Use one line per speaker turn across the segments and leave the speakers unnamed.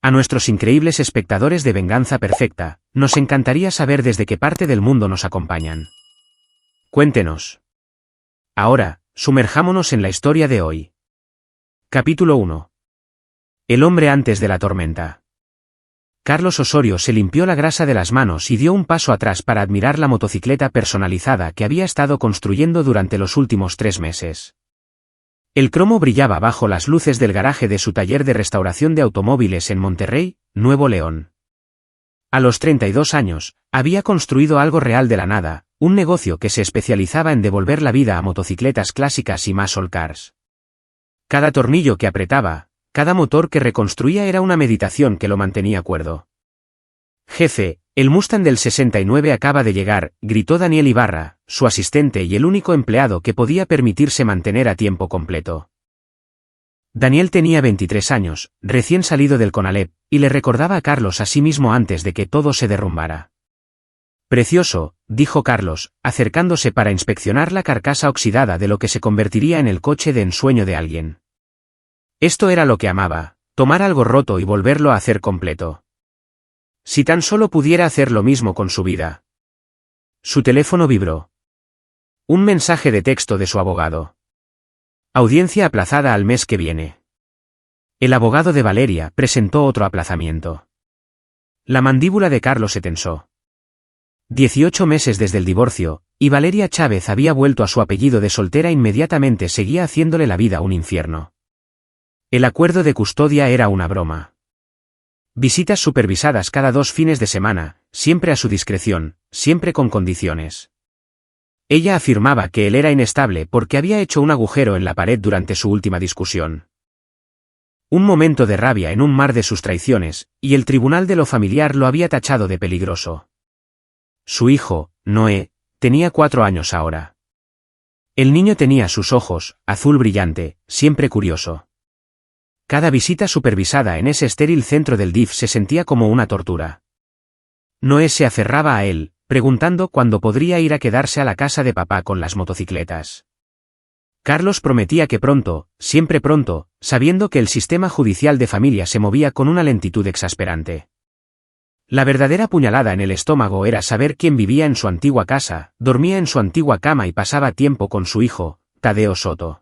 A nuestros increíbles espectadores de Venganza Perfecta, nos encantaría saber desde qué parte del mundo nos acompañan. Cuéntenos. Ahora, sumerjámonos en la historia de hoy. Capítulo 1. El hombre antes de la tormenta. Carlos Osorio se limpió la grasa de las manos y dio un paso atrás para admirar la motocicleta personalizada que había estado construyendo durante los últimos 3 meses. El cromo brillaba bajo las luces del garaje de su taller de restauración de automóviles en Monterrey, Nuevo León. A los 32 años, había construido algo real de la nada, un negocio que se especializaba en devolver la vida a motocicletas clásicas y muscle cars. Cada tornillo que apretaba, cada motor que reconstruía era una meditación que lo mantenía cuerdo. «Jefe, el Mustang del 69 acaba de llegar», gritó Daniel Ibarra, su asistente y el único empleado que podía permitirse mantener a tiempo completo. Daniel tenía 23 años, recién salido del CONALEP, y le recordaba a Carlos a sí mismo antes de que todo se derrumbara. «Precioso», dijo Carlos, acercándose para inspeccionar la carcasa oxidada de lo que se convertiría en el coche de ensueño de alguien. Esto era lo que amaba, tomar algo roto y volverlo a hacer completo. Si tan solo pudiera hacer lo mismo con su vida. Su teléfono vibró. Un mensaje de texto de su abogado. Audiencia aplazada al mes que viene. El abogado de Valeria presentó otro aplazamiento. La mandíbula de Carlos se tensó. 18 meses desde el divorcio, y Valeria Chávez había vuelto a su apellido de soltera. Inmediatamente seguía haciéndole la vida un infierno. El acuerdo de custodia era una broma. Visitas supervisadas cada 2 fines de semana, siempre a su discreción, siempre con condiciones. Ella afirmaba que él era inestable porque había hecho un agujero en la pared durante su última discusión. Un momento de rabia en un mar de sus traiciones, y el tribunal de lo familiar lo había tachado de peligroso. Su hijo, Noé, tenía 4 años ahora. El niño tenía sus ojos, azul brillante, siempre curioso. Cada visita supervisada en ese estéril centro del DIF se sentía como una tortura. Noé se aferraba a él, preguntando cuándo podría ir a quedarse a la casa de papá con las motocicletas. Carlos prometía que pronto, siempre pronto, sabiendo que el sistema judicial de familia se movía con una lentitud exasperante. La verdadera puñalada en el estómago era saber quién vivía en su antigua casa, dormía en su antigua cama y pasaba tiempo con su hijo, Tadeo Soto.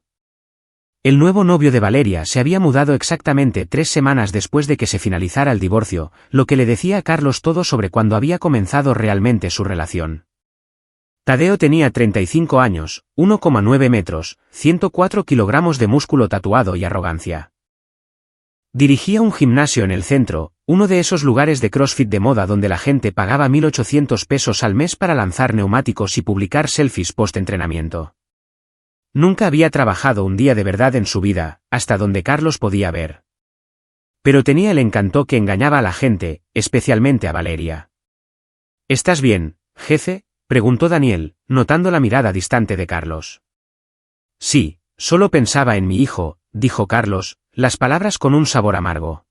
El nuevo novio de Valeria se había mudado exactamente 3 semanas después de que se finalizara el divorcio, lo que le decía a Carlos todo sobre cuándo había comenzado realmente su relación. Tadeo tenía 35 años, 1,9 metros, 104 kilogramos de músculo tatuado y arrogancia. Dirigía un gimnasio en el centro, uno de esos lugares de CrossFit de moda donde la gente pagaba 1.800 pesos al mes para lanzar neumáticos y publicar selfies post-entrenamiento. Nunca había trabajado un día de verdad en su vida, hasta donde Carlos podía ver. Pero tenía el encanto que engañaba a la gente, especialmente a Valeria. ¿Estás bien, jefe?, preguntó Daniel, notando la mirada distante de Carlos. Sí, solo pensaba en mi hijo, dijo Carlos, las palabras con un sabor amargo.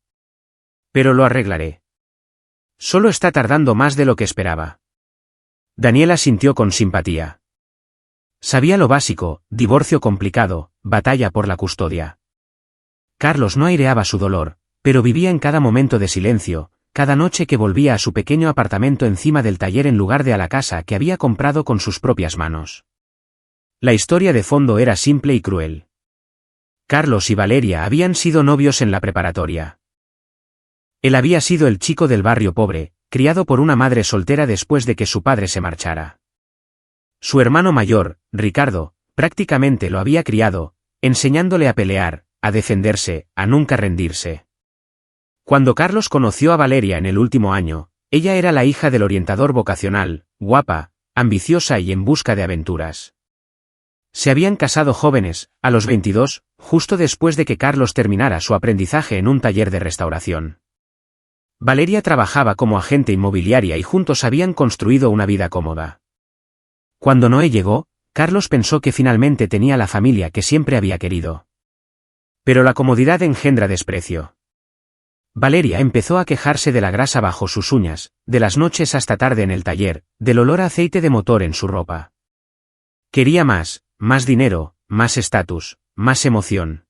Pero lo arreglaré. Solo está tardando más de lo que esperaba. Daniel asintió con simpatía. Sabía lo básico, divorcio complicado, batalla por la custodia. Carlos no aireaba su dolor, pero vivía en cada momento de silencio, cada noche que volvía a su pequeño apartamento encima del taller en lugar de a la casa que había comprado con sus propias manos. La historia de fondo era simple y cruel. Carlos y Valeria habían sido novios en la preparatoria. Él había sido el chico del barrio pobre, criado por una madre soltera después de que su padre se marchara. Su hermano mayor, Ricardo, prácticamente lo había criado, enseñándole a pelear, a defenderse, a nunca rendirse. Cuando Carlos conoció a Valeria en el último año, ella era la hija del orientador vocacional, guapa, ambiciosa y en busca de aventuras. Se habían casado jóvenes, a los 22, justo después de que Carlos terminara su aprendizaje en un taller de restauración. Valeria trabajaba como agente inmobiliaria y juntos habían construido una vida cómoda. Cuando Noé llegó, Carlos pensó que finalmente tenía la familia que siempre había querido. Pero la comodidad engendra desprecio. Valeria empezó a quejarse de la grasa bajo sus uñas, de las noches hasta tarde en el taller, del olor a aceite de motor en su ropa. Quería más dinero, más estatus, más emoción.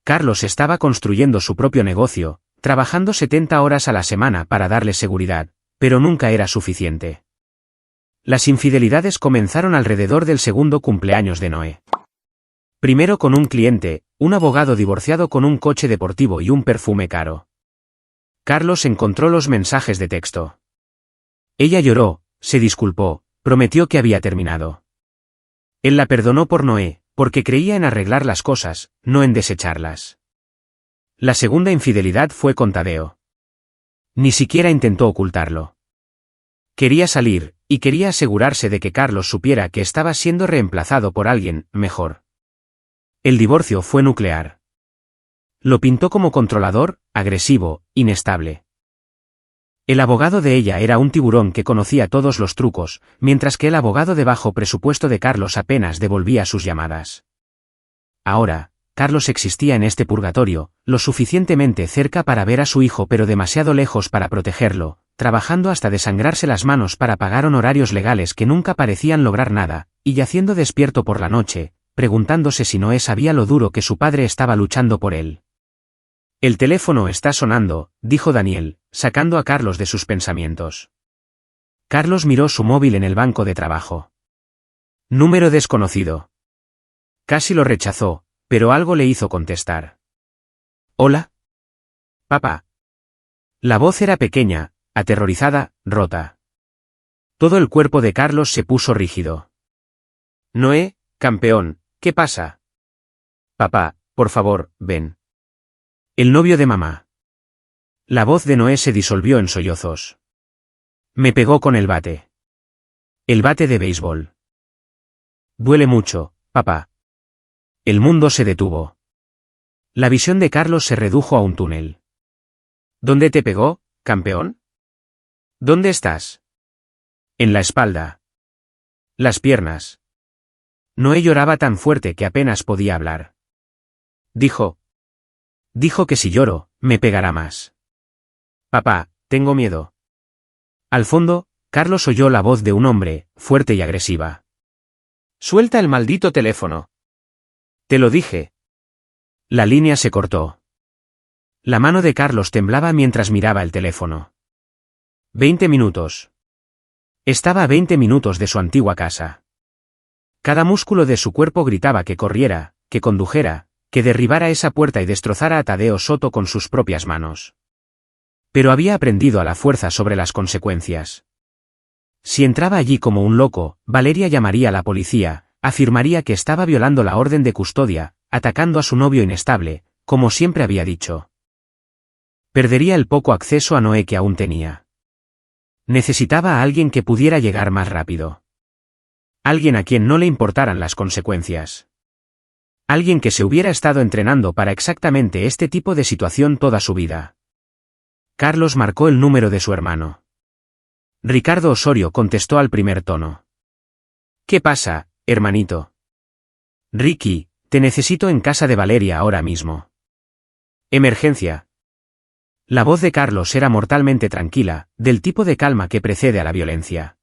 Carlos estaba construyendo su propio negocio, trabajando 70 horas a la semana para darle seguridad, pero nunca era suficiente. Las infidelidades comenzaron alrededor del segundo cumpleaños de Noé. Primero con un cliente, un abogado divorciado con un coche deportivo y un perfume caro. Carlos encontró los mensajes de texto. Ella lloró, se disculpó, prometió que había terminado. Él la perdonó por Noé, porque creía en arreglar las cosas, no en desecharlas. La segunda infidelidad fue con Tadeo. Ni siquiera intentó ocultarlo. Quería salir, y quería asegurarse de que Carlos supiera que estaba siendo reemplazado por alguien mejor. El divorcio fue nuclear. Lo pintó como controlador, agresivo, inestable. El abogado de ella era un tiburón que conocía todos los trucos, mientras que el abogado de bajo presupuesto de Carlos apenas devolvía sus llamadas. Ahora, Carlos existía en este purgatorio, lo suficientemente cerca para ver a su hijo pero demasiado lejos para protegerlo, trabajando hasta desangrarse las manos para pagar honorarios legales que nunca parecían lograr nada, y yaciendo despierto por la noche, preguntándose si Noé sabía lo duro que su padre estaba luchando por él. El teléfono está sonando, dijo Daniel, sacando a Carlos de sus pensamientos. Carlos miró su móvil en el banco de trabajo. Número desconocido. Casi lo rechazó, pero algo le hizo contestar. ¿Hola? Papá. La voz era pequeña, aterrorizada, rota. Todo el cuerpo de Carlos se puso rígido. Noé, campeón, ¿qué pasa? Papá, por favor, ven. El novio de mamá. La voz de Noé se disolvió en sollozos. Me pegó con el bate. El bate de béisbol. Duele mucho, papá. El mundo se detuvo. La visión de Carlos se redujo a un túnel. ¿Dónde te pegó, campeón? ¿Dónde estás? En la espalda. Las piernas. Noé lloraba tan fuerte que apenas podía hablar. Dijo que si lloro, me pegará más. Papá, tengo miedo. Al fondo, Carlos oyó la voz de un hombre, fuerte y agresiva. Suelta el maldito teléfono. Te lo dije. La línea se cortó. La mano de Carlos temblaba mientras miraba el teléfono. 20 minutos. Estaba a 20 minutos de su antigua casa. Cada músculo de su cuerpo gritaba que corriera, que condujera, que derribara esa puerta y destrozara a Tadeo Soto con sus propias manos. Pero había aprendido a la fuerza sobre las consecuencias. Si entraba allí como un loco, Valeria llamaría a la policía, afirmaría que estaba violando la orden de custodia, atacando a su novio inestable, como siempre había dicho. Perdería el poco acceso a Noé que aún tenía. Necesitaba a alguien que pudiera llegar más rápido. Alguien a quien no le importaran las consecuencias. Alguien que se hubiera estado entrenando para exactamente este tipo de situación toda su vida. Carlos marcó el número de su hermano. Ricardo Osorio contestó al primer tono. ¿Qué pasa, hermanito? Ricky, te necesito en casa de Valeria ahora mismo. Emergencia. La voz de Carlos era mortalmente tranquila, del tipo de calma que precede a la violencia.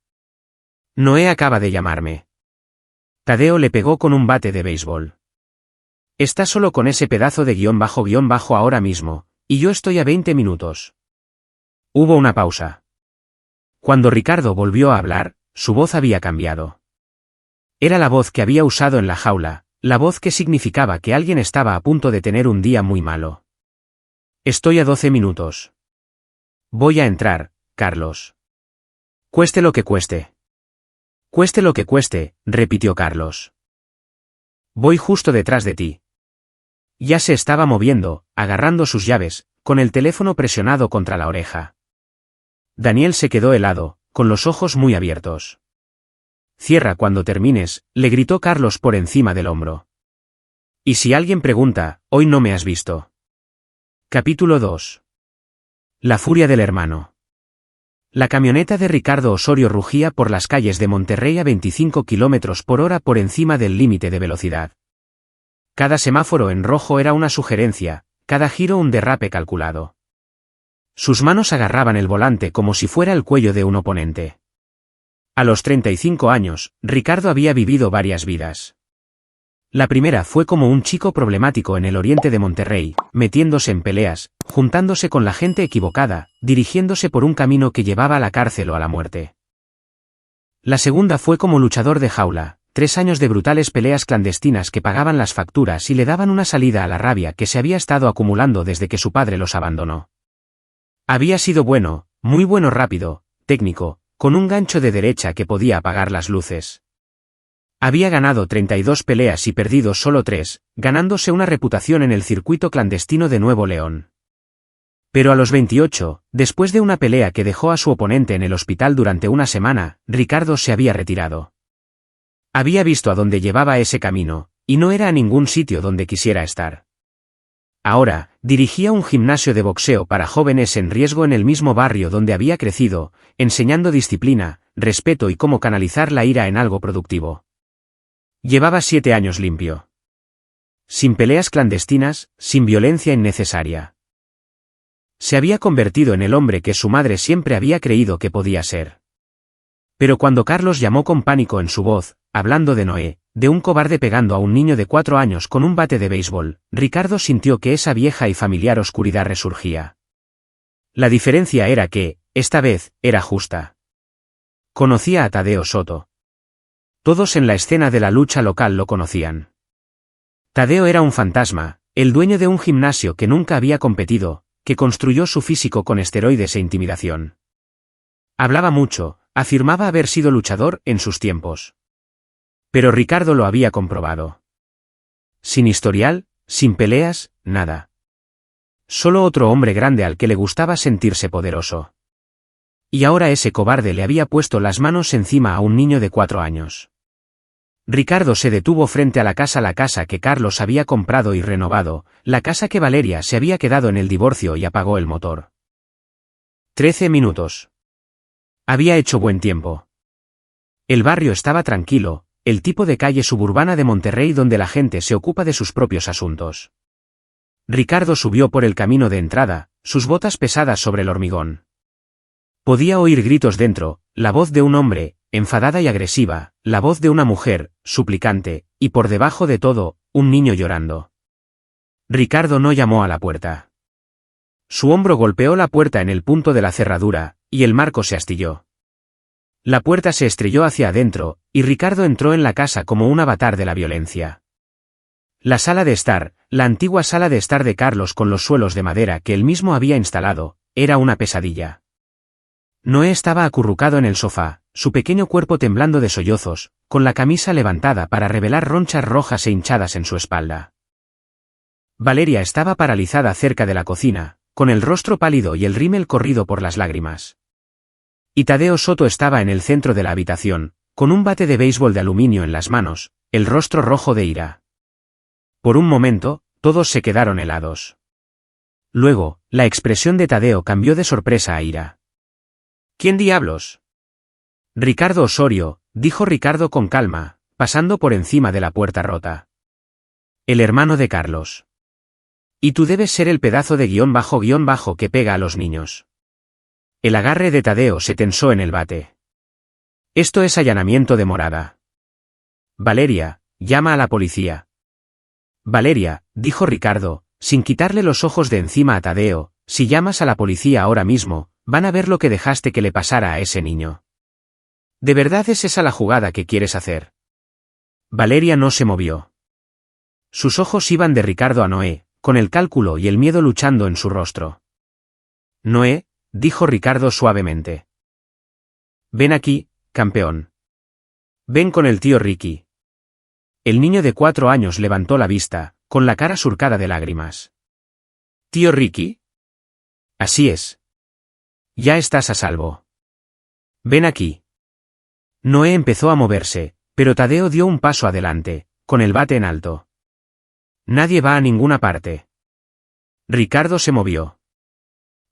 Noé acaba de llamarme. Tadeo le pegó con un bate de béisbol. Está solo con ese pedazo de guión bajo ahora mismo, y yo estoy a 20 minutos. Hubo una pausa. Cuando Ricardo volvió a hablar, su voz había cambiado. Era la voz que había usado en la jaula, la voz que significaba que alguien estaba a punto de tener un día muy malo. Estoy a 12 minutos. Voy a entrar, Carlos. Cueste lo que cueste. Cueste lo que cueste, repitió Carlos. Voy justo detrás de ti. Ya se estaba moviendo, agarrando sus llaves, con el teléfono presionado contra la oreja. Daniel se quedó helado, con los ojos muy abiertos. Cierra cuando termines, le gritó Carlos por encima del hombro. Y si alguien pregunta, hoy no me has visto. Capítulo 2. La furia del hermano. La camioneta de Ricardo Osorio rugía por las calles de Monterrey a 25 km/h por encima del límite de velocidad. Cada semáforo en rojo era una sugerencia, cada giro un derrape calculado. Sus manos agarraban el volante como si fuera el cuello de un oponente. A los 35 años, Ricardo había vivido varias vidas. La primera fue como un chico problemático en el oriente de Monterrey, metiéndose en peleas, juntándose con la gente equivocada, dirigiéndose por un camino que llevaba a la cárcel o a la muerte. La segunda fue como luchador de jaula, 3 años de brutales peleas clandestinas que pagaban las facturas y le daban una salida a la rabia que se había estado acumulando desde que su padre los abandonó. Había sido bueno, muy bueno, rápido, técnico, con un gancho de derecha que podía apagar las luces. Había ganado 32 peleas y perdido solo 3, ganándose una reputación en el circuito clandestino de Nuevo León. Pero a los 28, después de una pelea que dejó a su oponente en el hospital durante una semana, Ricardo se había retirado. Había visto a dónde llevaba ese camino, y no era a ningún sitio donde quisiera estar. Ahora, dirigía un gimnasio de boxeo para jóvenes en riesgo en el mismo barrio donde había crecido, enseñando disciplina, respeto y cómo canalizar la ira en algo productivo. Llevaba 7 años limpio. Sin peleas clandestinas, sin violencia innecesaria. Se había convertido en el hombre que su madre siempre había creído que podía ser. Pero cuando Carlos llamó con pánico en su voz, hablando de Noé, de un cobarde pegando a un niño de 4 años con un bate de béisbol, Ricardo sintió que esa vieja y familiar oscuridad resurgía. La diferencia era que, esta vez, era justa. Conocía a Tadeo Soto. Todos en la escena de la lucha local lo conocían. Tadeo era un fantasma, el dueño de un gimnasio que nunca había competido, que construyó su físico con esteroides e intimidación. Hablaba mucho, afirmaba haber sido luchador en sus tiempos. Pero Ricardo lo había comprobado. Sin historial, sin peleas, nada. Solo otro hombre grande al que le gustaba sentirse poderoso. Y ahora ese cobarde le había puesto las manos encima a un niño de 4 años. Ricardo se detuvo frente a la casa que Carlos había comprado y renovado, la casa que Valeria se había quedado en el divorcio, y apagó el motor. 13 minutos. Había hecho buen tiempo. El barrio estaba tranquilo, el tipo de calle suburbana de Monterrey donde la gente se ocupa de sus propios asuntos. Ricardo subió por el camino de entrada, sus botas pesadas sobre el hormigón. Podía oír gritos dentro, la voz de un hombre, enfadada y agresiva, la voz de una mujer, suplicante, y por debajo de todo, un niño llorando. Ricardo no llamó a la puerta. Su hombro golpeó la puerta en el punto de la cerradura, y el marco se astilló. La puerta se estrelló hacia adentro, y Ricardo entró en la casa como un avatar de la violencia. La sala de estar, la antigua sala de estar de Carlos con los suelos de madera que él mismo había instalado, era una pesadilla. Noé estaba acurrucado en el sofá, su pequeño cuerpo temblando de sollozos, con la camisa levantada para revelar ronchas rojas e hinchadas en su espalda. Valeria estaba paralizada cerca de la cocina, con el rostro pálido y el rímel corrido por las lágrimas. Y Tadeo Soto estaba en el centro de la habitación, con un bate de béisbol de aluminio en las manos, el rostro rojo de ira. Por un momento, todos se quedaron helados. Luego, la expresión de Tadeo cambió de sorpresa a ira. ¿Quién diablos? Ricardo Osorio, dijo Ricardo con calma, pasando por encima de la puerta rota. El hermano de Carlos. Y tú debes ser el pedazo de guión bajo que pega a los niños. El agarre de Tadeo se tensó en el bate. Esto es allanamiento de morada. Valeria, llama a la policía. Valeria, dijo Ricardo, sin quitarle los ojos de encima a Tadeo, si llamas a la policía ahora mismo, van a ver lo que dejaste que le pasara a ese niño. ¿De verdad es esa la jugada que quieres hacer? Valeria no se movió. Sus ojos iban de Ricardo a Noé, con el cálculo y el miedo luchando en su rostro. Noé, dijo Ricardo suavemente. Ven aquí, campeón. Ven con el tío Ricky. El niño de 4 años levantó la vista, con la cara surcada de lágrimas. ¿Tío Ricky? Así es. Ya estás a salvo. Ven aquí. Noé empezó a moverse, pero Tadeo dio un paso adelante, con el bate en alto. Nadie va a ninguna parte. Ricardo se movió.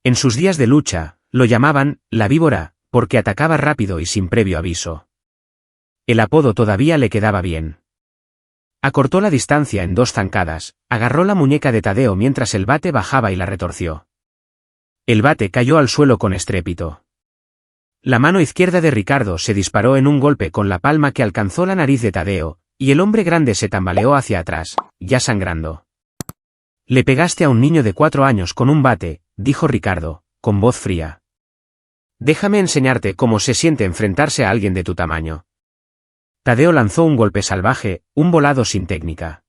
En sus días de lucha, lo llamaban la víbora, porque atacaba rápido y sin previo aviso. El apodo todavía le quedaba bien. Acortó la distancia en 2 zancadas, agarró la muñeca de Tadeo mientras el bate bajaba y la retorció. El bate cayó al suelo con estrépito. La mano izquierda de Ricardo se disparó en un golpe con la palma que alcanzó la nariz de Tadeo, y el hombre grande se tambaleó hacia atrás, ya sangrando. Le pegaste a un niño de 4 años con un bate, dijo Ricardo, con voz fría. Déjame enseñarte cómo se siente enfrentarse a alguien de tu tamaño. Tadeo lanzó un golpe salvaje, un volado sin técnica.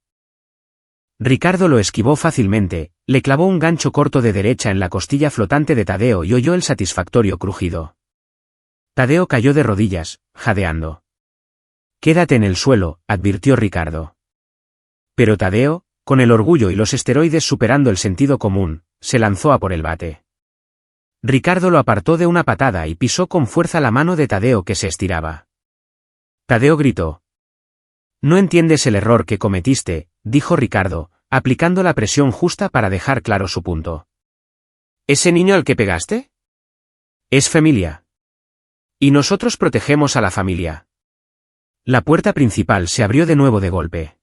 Ricardo lo esquivó fácilmente, le clavó un gancho corto de derecha en la costilla flotante de Tadeo y oyó el satisfactorio crujido. Tadeo cayó de rodillas, jadeando. Quédate en el suelo, advirtió Ricardo. Pero Tadeo, con el orgullo y los esteroides superando el sentido común, se lanzó a por el bate. Ricardo lo apartó de una patada y pisó con fuerza la mano de Tadeo que se estiraba. Tadeo gritó. No entiendes el error que cometiste, dijo Ricardo, aplicando la presión justa para dejar claro su punto. ¿Ese niño al que pegaste? Es familia. Y nosotros protegemos a la familia. La puerta principal se abrió de nuevo de golpe.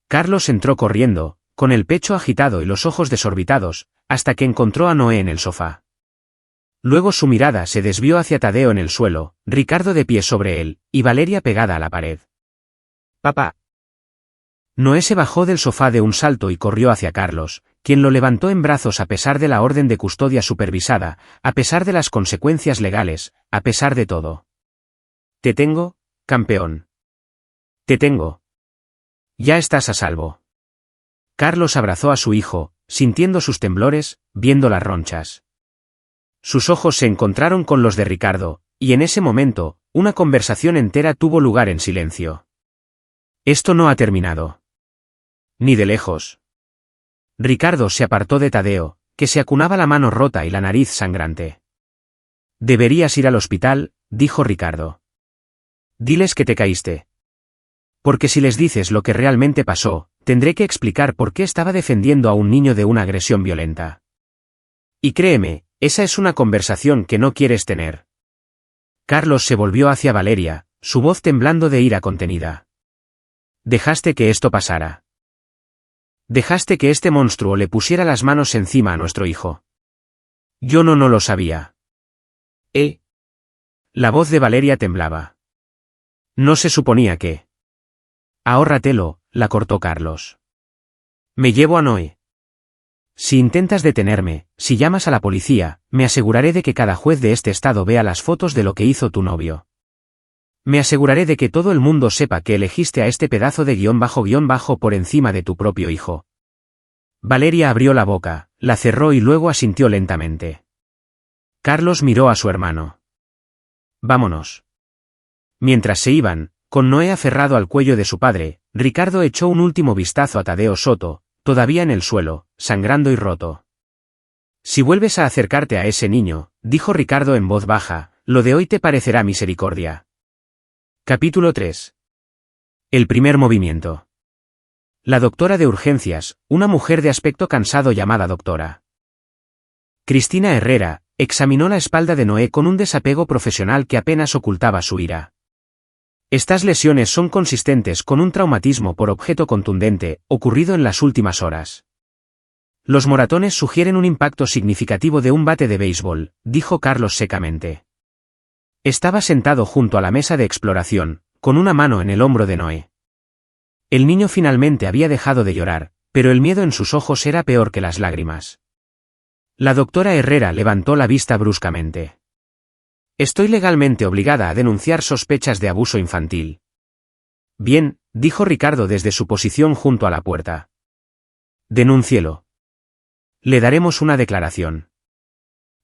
Carlos entró corriendo, con el pecho agitado y los ojos desorbitados, hasta que encontró a Noé en el sofá. Luego su mirada se desvió hacia Tadeo en el suelo, Ricardo de pie sobre él, y Valeria pegada a la pared. «Papá». Noé se bajó del sofá de un salto y corrió hacia Carlos, quien lo levantó en brazos a pesar de la orden de custodia supervisada, a pesar de las consecuencias legales, a pesar de todo. «Te tengo, campeón. Te tengo. Ya estás a salvo». Carlos abrazó a su hijo, sintiendo sus temblores, viendo las ronchas. Sus ojos se encontraron con los de Ricardo, y en ese momento, una conversación entera tuvo lugar en silencio. Esto no ha terminado. Ni de lejos. Ricardo se apartó de Tadeo, que se acunaba la mano rota y la nariz sangrante. Deberías ir al hospital, dijo Ricardo. Diles que te caíste. Porque si les dices lo que realmente pasó, tendré que explicar por qué estaba defendiendo a un niño de una agresión violenta. Y créeme, esa es una conversación que no quieres tener. Carlos se volvió hacia Valeria, su voz temblando de ira contenida. Dejaste que esto pasara. Dejaste que este monstruo le pusiera las manos encima a nuestro hijo. Yo no lo sabía. La voz de Valeria temblaba. No se suponía que. Ahórratelo, la cortó Carlos. Me llevo a Noé. Si intentas detenerme, si llamas a la policía, me aseguraré de que cada juez de este estado vea las fotos de lo que hizo tu novio. Me aseguraré de que todo el mundo sepa que elegiste a este pedazo de guión bajo por encima de tu propio hijo. Valeria abrió la boca, la cerró y luego asintió lentamente. Carlos miró a su hermano. Vámonos. Mientras se iban, con Noé aferrado al cuello de su padre, Ricardo echó un último vistazo a Tadeo Soto, todavía en el suelo, sangrando y roto. Si vuelves a acercarte a ese niño, dijo Ricardo en voz baja, lo de hoy te parecerá misericordia. Capítulo 3. El primer movimiento. La doctora de urgencias, una mujer de aspecto cansado llamada doctora Cristina Herrera, examinó la espalda de Noé con un desapego profesional que apenas ocultaba su ira. Estas lesiones son consistentes con un traumatismo por objeto contundente, ocurrido en las últimas horas. Los moratones sugieren un impacto significativo de un bate de béisbol, dijo Carlos secamente. Estaba sentado junto a la mesa de exploración, con una mano en el hombro de Noé. El niño finalmente había dejado de llorar, pero el miedo en sus ojos era peor que las lágrimas. La doctora Herrera levantó la vista bruscamente. Estoy legalmente obligada a denunciar sospechas de abuso infantil. Bien, dijo Ricardo desde su posición junto a la puerta. Denúncielo. Le daremos una declaración.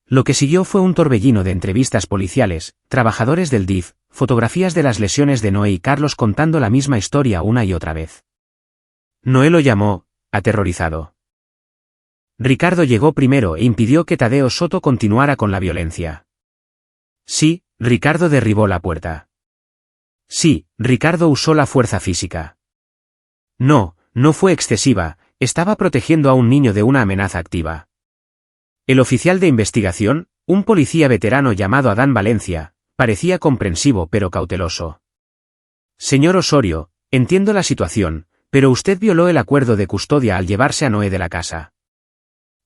Lo que siguió fue un torbellino de entrevistas policiales, trabajadores del DIF, fotografías de las lesiones de Noé y Carlos contando la misma historia una y otra vez. Noé lo llamó, aterrorizado. Ricardo llegó primero e impidió que Tadeo Soto continuara con la violencia. Sí, Ricardo derribó la puerta. Sí, Ricardo usó la fuerza física. No fue excesiva, estaba protegiendo a un niño de una amenaza activa. El oficial de investigación, un policía veterano llamado Adán Valencia, parecía comprensivo pero cauteloso. Señor Osorio, entiendo la situación, pero usted violó el acuerdo de custodia al llevarse a Noé de la casa.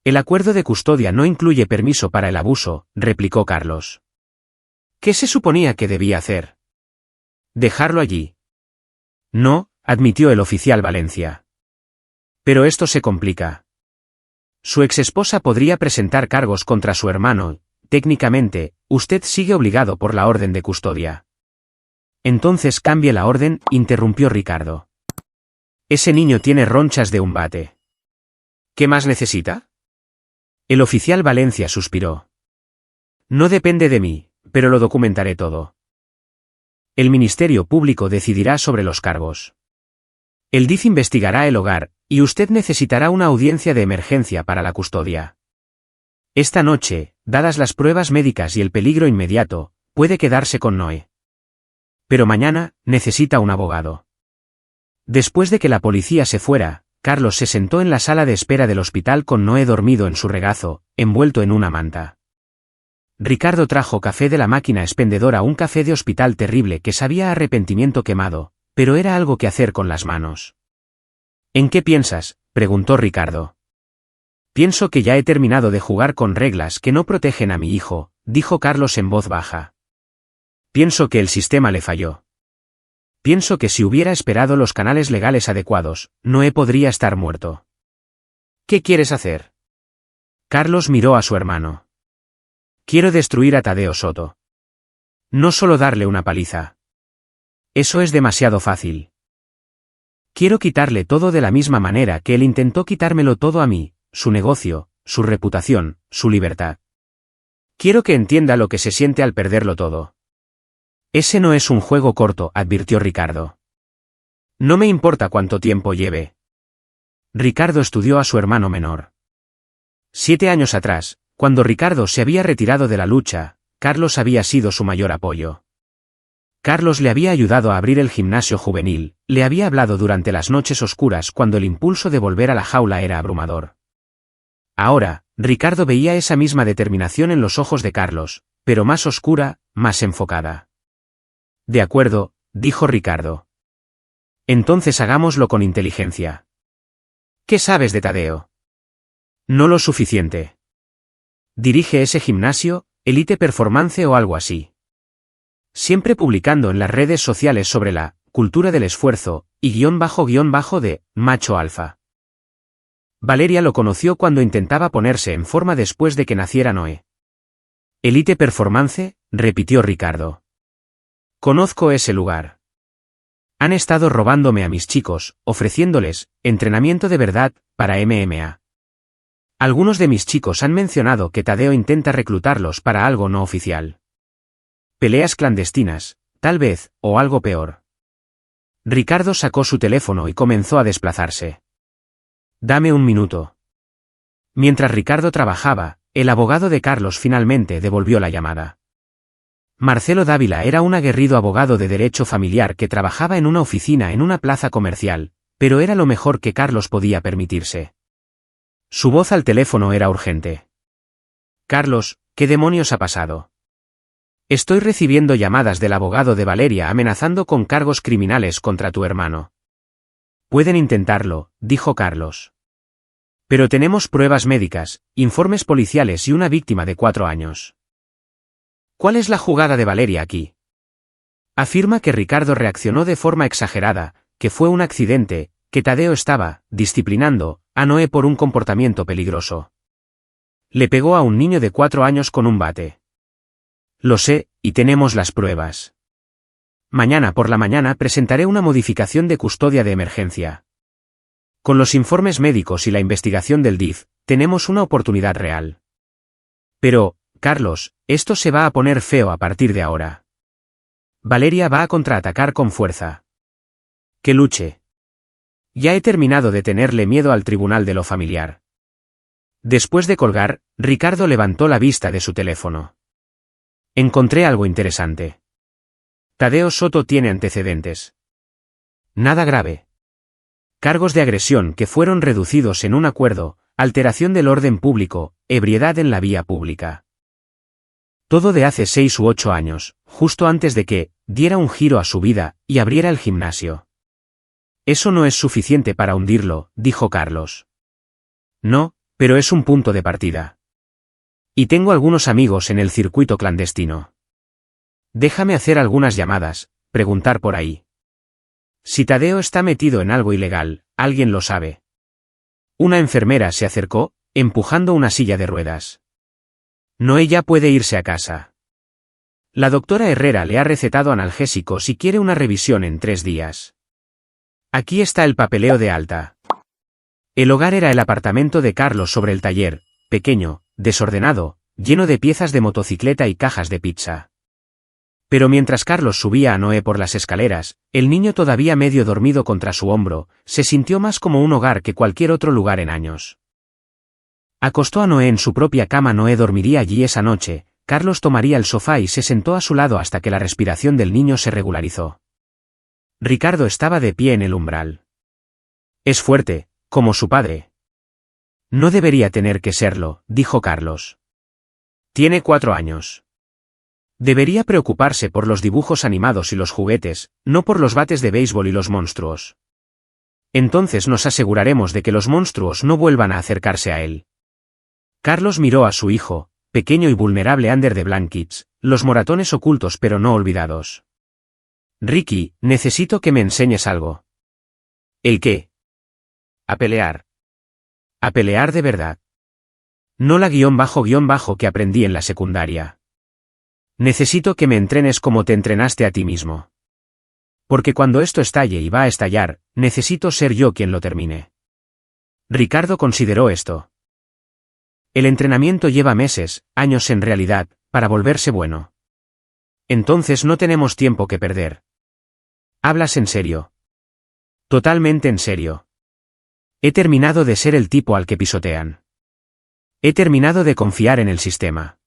El acuerdo de custodia no incluye permiso para el abuso, replicó Carlos. ¿Qué se suponía que debía hacer? Dejarlo allí. No, admitió el oficial Valencia. Pero esto se complica. Su exesposa podría presentar cargos contra su hermano. Técnicamente, usted sigue obligado por la orden de custodia. Entonces cambie la orden, interrumpió Ricardo. Ese niño tiene ronchas de un bate. ¿Qué más necesita? El oficial Valencia suspiró. No depende de mí, pero lo documentaré todo. El Ministerio Público decidirá sobre los cargos. El DIF investigará el hogar, y usted necesitará una audiencia de emergencia para la custodia. Esta noche, dadas las pruebas médicas y el peligro inmediato, puede quedarse con Noé. Pero mañana, necesita un abogado. Después de que la policía se fuera, Carlos se sentó en la sala de espera del hospital con Noé dormido en su regazo, envuelto en una manta. Ricardo trajo café de la máquina expendedora, un café de hospital terrible que sabía a arrepentimiento quemado, pero era algo que hacer con las manos. ¿En qué piensas?, preguntó Ricardo. Pienso que ya he terminado de jugar con reglas que no protegen a mi hijo, dijo Carlos en voz baja. Pienso que el sistema le falló. Pienso que si hubiera esperado los canales legales adecuados, Noé podría estar muerto. ¿Qué quieres hacer? Carlos miró a su hermano. Quiero destruir a Tadeo Soto. No solo darle una paliza. Eso es demasiado fácil. Quiero quitarle todo de la misma manera que él intentó quitármelo todo a mí, su negocio, su reputación, su libertad. Quiero que entienda lo que se siente al perderlo todo. Ese no es un juego corto, advirtió Ricardo. No me importa cuánto tiempo lleve. Ricardo estudió a su hermano menor. 7 años atrás, cuando Ricardo se había retirado de la lucha, Carlos había sido su mayor apoyo. Carlos le había ayudado a abrir el gimnasio juvenil, le había hablado durante las noches oscuras cuando el impulso de volver a la jaula era abrumador. Ahora, Ricardo veía esa misma determinación en los ojos de Carlos, pero más oscura, más enfocada. De acuerdo, dijo Ricardo. Entonces hagámoslo con inteligencia. ¿Qué sabes de Tadeo? No lo suficiente. Dirige ese gimnasio, Elite Performance o algo así. Siempre publicando en las redes sociales sobre la cultura del esfuerzo, y __ de macho alfa. Valeria lo conoció cuando intentaba ponerse en forma después de que naciera Noé. Elite Performance, repitió Ricardo. Conozco ese lugar. Han estado robándome a mis chicos, ofreciéndoles entrenamiento de verdad para MMA. Algunos de mis chicos han mencionado que Tadeo intenta reclutarlos para algo no oficial. Peleas clandestinas, tal vez, o algo peor. Ricardo sacó su teléfono y comenzó a desplazarse. Dame un minuto. Mientras Ricardo trabajaba, el abogado de Carlos finalmente devolvió la llamada. Marcelo Dávila era un aguerrido abogado de derecho familiar que trabajaba en una oficina en una plaza comercial, pero era lo mejor que Carlos podía permitirse. Su voz al teléfono era urgente. Carlos, ¿qué demonios ha pasado? Estoy recibiendo llamadas del abogado de Valeria amenazando con cargos criminales contra tu hermano. Pueden intentarlo, dijo Carlos. Pero tenemos pruebas médicas, informes policiales y una víctima de 4 años. ¿Cuál es la jugada de Valeria aquí? Afirma que Ricardo reaccionó de forma exagerada, que fue un accidente, que Tadeo estaba disciplinando a Noé por un comportamiento peligroso. Le pegó a un niño de 4 años con un bate. Lo sé, y tenemos las pruebas. Mañana por la mañana presentaré una modificación de custodia de emergencia. Con los informes médicos y la investigación del DIF, tenemos una oportunidad real. Pero, Carlos, esto se va a poner feo a partir de ahora. Valeria va a contraatacar con fuerza. Que luche. Ya he terminado de tenerle miedo al tribunal de lo familiar. Después de colgar, Ricardo levantó la vista de su teléfono. Encontré algo interesante. Tadeo Soto tiene antecedentes. Nada grave. Cargos de agresión que fueron reducidos en un acuerdo, alteración del orden público, ebriedad en la vía pública. Todo de hace 6 u 8 años, justo antes de que diera un giro a su vida y abriera el gimnasio. Eso no es suficiente para hundirlo, dijo Carlos. No, pero es un punto de partida. Y tengo algunos amigos en el circuito clandestino. Déjame hacer algunas llamadas, preguntar por ahí. Si Tadeo está metido en algo ilegal, alguien lo sabe. Una enfermera se acercó, empujando una silla de ruedas. Noé ya puede irse a casa. La doctora Herrera le ha recetado analgésicos y quiere una revisión en 3 días. Aquí está el papeleo de alta. El hogar era el apartamento de Carlos sobre el taller, pequeño, desordenado, lleno de piezas de motocicleta y cajas de pizza. Pero mientras Carlos subía a Noé por las escaleras, el niño todavía medio dormido contra su hombro, se sintió más como un hogar que cualquier otro lugar en años. Acostó a Noé en su propia cama. Noé dormiría allí esa noche. Carlos tomaría el sofá y se sentó a su lado hasta que la respiración del niño se regularizó. Ricardo estaba de pie en el umbral. Es fuerte, como su padre. No debería tener que serlo, dijo Carlos. Tiene 4 años. Debería preocuparse por los dibujos animados y los juguetes, no por los bates de béisbol y los monstruos. Entonces nos aseguraremos de que los monstruos no vuelvan a acercarse a él. Carlos miró a su hijo, pequeño y vulnerable under the blankets, los moratones ocultos pero no olvidados. Ricky, necesito que me enseñes algo. ¿El qué? A pelear. A pelear de verdad. No la guión bajo que aprendí en la secundaria. Necesito que me entrenes como te entrenaste a ti mismo. Porque cuando esto estalle y va a estallar, necesito ser yo quien lo termine. Ricardo consideró esto. El entrenamiento lleva meses, años en realidad, para volverse bueno. Entonces no tenemos tiempo que perder. ¿Hablas en serio? Totalmente en serio. He terminado de ser el tipo al que pisotean. He terminado de confiar en el sistema.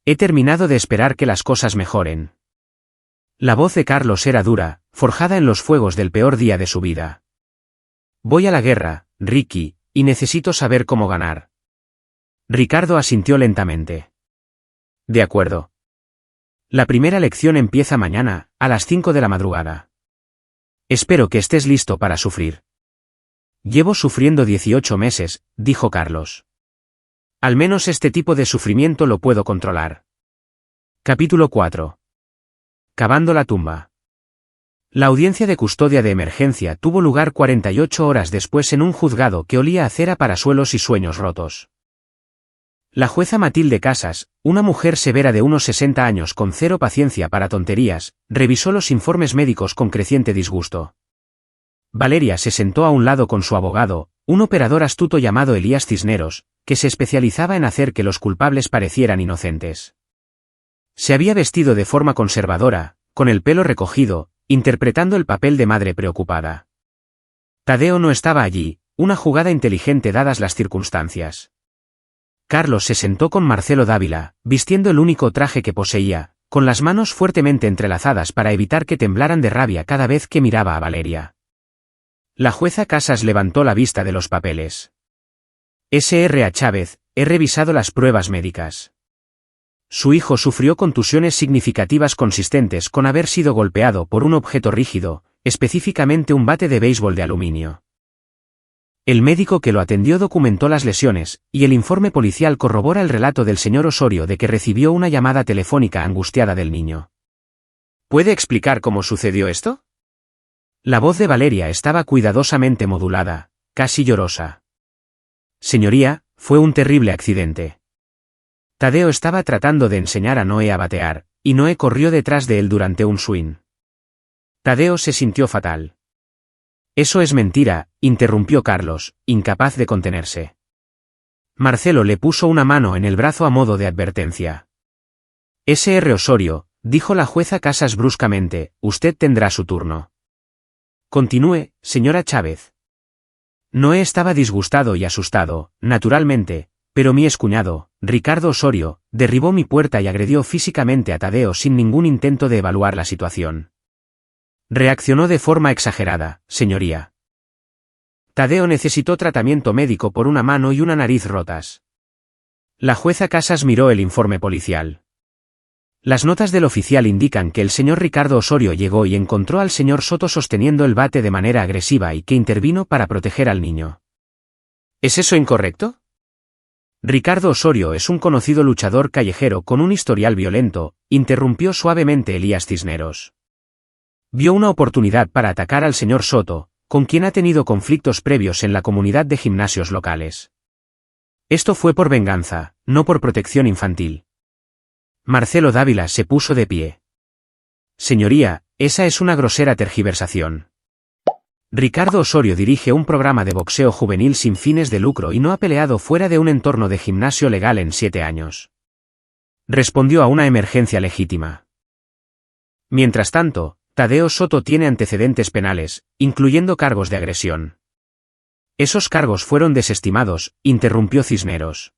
He terminado de esperar que las cosas mejoren. La voz de Carlos era dura, forjada en los fuegos del peor día de su vida. Voy a la guerra, Ricky, y necesito saber cómo ganar. Ricardo asintió lentamente. De acuerdo. La primera lección empieza mañana, a las 5 de la madrugada. Espero que estés listo para sufrir. Llevo sufriendo 18 meses, dijo Carlos. Al menos este tipo de sufrimiento lo puedo controlar. Capítulo 4. Cavando la tumba. La audiencia de custodia de emergencia tuvo lugar 48 horas después en un juzgado que olía a cera para suelos y sueños rotos. La jueza Matilde Casas, una mujer severa de unos 60 años con cero paciencia para tonterías, revisó los informes médicos con creciente disgusto. Valeria se sentó a un lado con su abogado, un operador astuto llamado Elías Cisneros, que se especializaba en hacer que los culpables parecieran inocentes. Se había vestido de forma conservadora, con el pelo recogido, interpretando el papel de madre preocupada. Tadeo no estaba allí, una jugada inteligente dadas las circunstancias. Carlos se sentó con Marcelo Dávila, vistiendo el único traje que poseía, con las manos fuertemente entrelazadas para evitar que temblaran de rabia cada vez que miraba a Valeria. La jueza Casas levantó la vista de los papeles. S.R.A. Chávez, he revisado las pruebas médicas. Su hijo sufrió contusiones significativas consistentes con haber sido golpeado por un objeto rígido, específicamente un bate de béisbol de aluminio. El médico que lo atendió documentó las lesiones, y el informe policial corrobora el relato del señor Osorio de que recibió una llamada telefónica angustiada del niño. ¿Puede explicar cómo sucedió esto? La voz de Valeria estaba cuidadosamente modulada, casi llorosa. Señoría, fue un terrible accidente. Tadeo estaba tratando de enseñar a Noé a batear, y Noé corrió detrás de él durante un swing. Tadeo se sintió fatal. Eso es mentira, interrumpió Carlos, incapaz de contenerse. Marcelo le puso una mano en el brazo a modo de advertencia. S.R. Osorio, dijo la jueza Casas bruscamente, usted tendrá su turno. Continúe, señora Chávez. Noé estaba disgustado y asustado, naturalmente, pero mi excuñado, Ricardo Osorio, derribó mi puerta y agredió físicamente a Tadeo sin ningún intento de evaluar la situación. Reaccionó de forma exagerada, señoría. Tadeo necesitó tratamiento médico por una mano y una nariz rotas. La jueza Casas miró el informe policial. Las notas del oficial indican que el señor Ricardo Osorio llegó y encontró al señor Soto sosteniendo el bate de manera agresiva y que intervino para proteger al niño. ¿Es eso incorrecto? Ricardo Osorio es un conocido luchador callejero con un historial violento, interrumpió suavemente Elías Cisneros. Vio una oportunidad para atacar al señor Soto, con quien ha tenido conflictos previos en la comunidad de gimnasios locales. Esto fue por venganza, no por protección infantil. Marcelo Dávila se puso de pie. Señoría, esa es una grosera tergiversación. Ricardo Osorio dirige un programa de boxeo juvenil sin fines de lucro y no ha peleado fuera de un entorno de gimnasio legal en 7 años. Respondió a una emergencia legítima. Mientras tanto, Tadeo Soto tiene antecedentes penales, incluyendo cargos de agresión. Esos cargos fueron desestimados, interrumpió Cisneros.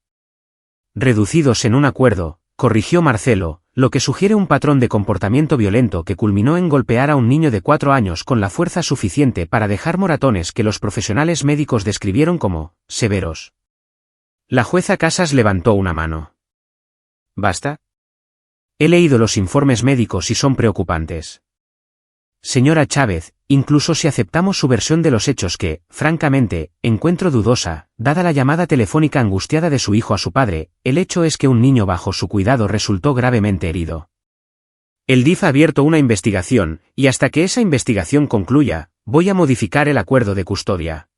Reducidos en un acuerdo, corrigió Marcelo, lo que sugiere un patrón de comportamiento violento que culminó en golpear a un niño de 4 años con la fuerza suficiente para dejar moratones que los profesionales médicos describieron como severos. La jueza Casas levantó una mano. ¿Basta? He leído los informes médicos y son preocupantes. Señora Chávez, incluso si aceptamos su versión de los hechos que, francamente, encuentro dudosa, dada la llamada telefónica angustiada de su hijo a su padre, el hecho es que un niño bajo su cuidado resultó gravemente herido. El DIF ha abierto una investigación, y hasta que esa investigación concluya, voy a modificar el acuerdo de custodia.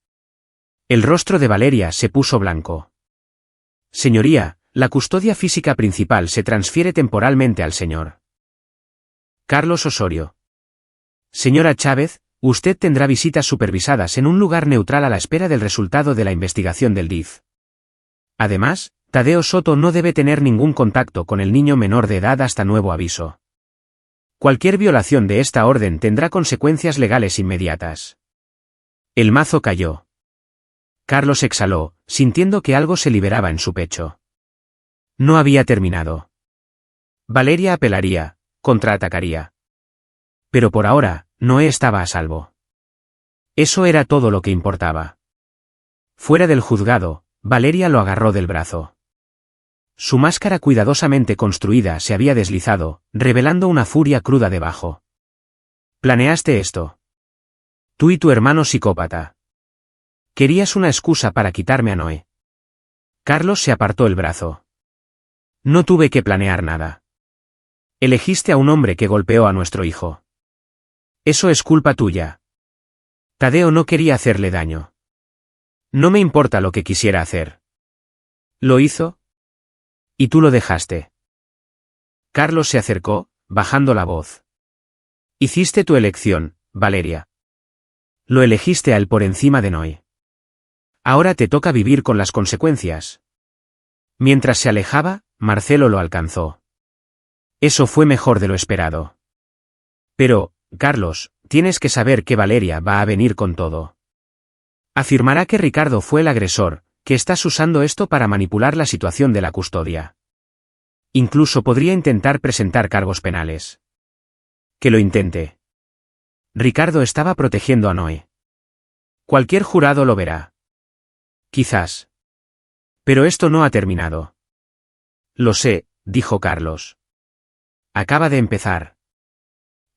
El rostro de Valeria se puso blanco. Señoría, la custodia física principal se transfiere temporalmente al señor Carlos Osorio. Señora Chávez, usted tendrá visitas supervisadas en un lugar neutral a la espera del resultado de la investigación del DIF. Además, Tadeo Soto no debe tener ningún contacto con el niño menor de edad hasta nuevo aviso. Cualquier violación de esta orden tendrá consecuencias legales inmediatas. El mazo cayó. Carlos exhaló, sintiendo que algo se liberaba en su pecho. No había terminado. Valeria apelaría, contraatacaría. Pero por ahora, Noé estaba a salvo. Eso era todo lo que importaba. Fuera del juzgado, Valeria lo agarró del brazo. Su máscara cuidadosamente construida se había deslizado, revelando una furia cruda debajo. Planeaste esto. Tú y tu hermano psicópata. Querías una excusa para quitarme a Noé. Carlos se apartó el brazo. No tuve que planear nada. Elegiste a un hombre que golpeó a nuestro hijo. Eso es culpa tuya. Tadeo no quería hacerle daño. No me importa lo que quisiera hacer. ¿Lo hizo? Y tú lo dejaste. Carlos se acercó, bajando la voz. Hiciste tu elección, Valeria. Lo elegiste a él por encima de Noé. Ahora te toca vivir con las consecuencias. Mientras se alejaba, Marcelo lo alcanzó. Eso fue mejor de lo esperado. Pero, Carlos, tienes que saber que Valeria va a venir con todo. Afirmará que Ricardo fue el agresor, que estás usando esto para manipular la situación de la custodia. Incluso podría intentar presentar cargos penales. Que lo intente. Ricardo estaba protegiendo a Noé. Cualquier jurado lo verá. Quizás. Pero esto no ha terminado. Lo sé, dijo Carlos. Acaba de empezar.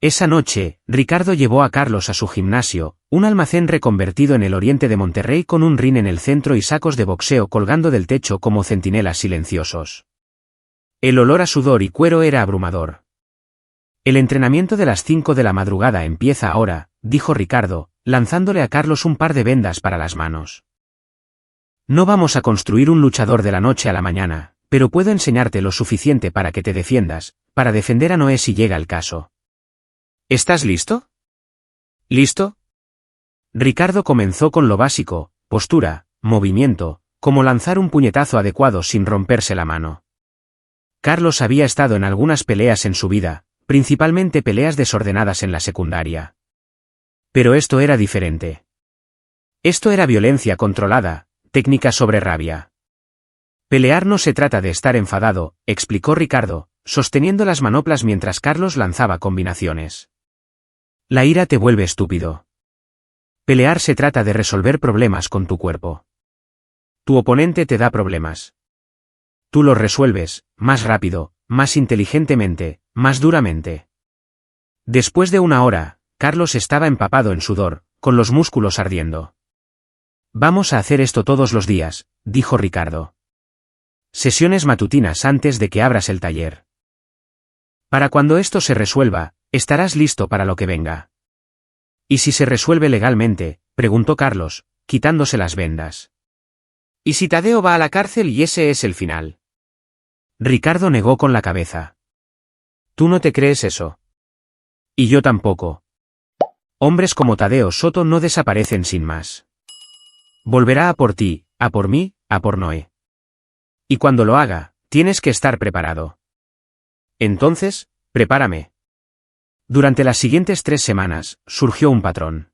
Esa noche, Ricardo llevó a Carlos a su gimnasio, un almacén reconvertido en el oriente de Monterrey con un ring en el centro y sacos de boxeo colgando del techo como centinelas silenciosos. El olor a sudor y cuero era abrumador. El entrenamiento de las 5 de la madrugada empieza ahora, dijo Ricardo, lanzándole a Carlos un par de vendas para las manos. No vamos a construir un luchador de la noche a la mañana, pero puedo enseñarte lo suficiente para que te defiendas, para defender a Noé si llega el caso. ¿Estás listo? ¿Listo? Ricardo comenzó con lo básico, postura, movimiento, como lanzar un puñetazo adecuado sin romperse la mano. Carlos había estado en algunas peleas en su vida, principalmente peleas desordenadas en la secundaria. Pero esto era diferente. Esto era violencia controlada, técnica sobre rabia. Pelear no se trata de estar enfadado, explicó Ricardo, sosteniendo las manoplas mientras Carlos lanzaba combinaciones. La ira te vuelve estúpido. Pelear se trata de resolver problemas con tu cuerpo. Tu oponente te da problemas. Tú los resuelves, más rápido, más inteligentemente, más duramente. Después de una hora, Carlos estaba empapado en sudor, con los músculos ardiendo. Vamos a hacer esto todos los días, dijo Ricardo. Sesiones matutinas antes de que abras el taller. Para cuando esto se resuelva, estarás listo para lo que venga. ¿Y si se resuelve legalmente?, preguntó Carlos, quitándose las vendas. ¿Y si Tadeo va a la cárcel y ese es el final? Ricardo negó con la cabeza. ¿Tú no te crees eso? Y yo tampoco. Hombres como Tadeo Soto no desaparecen sin más. Volverá a por ti, a por mí, a por Noé. Y cuando lo haga, tienes que estar preparado. Entonces, prepárame. Durante las siguientes 3 semanas, surgió un patrón.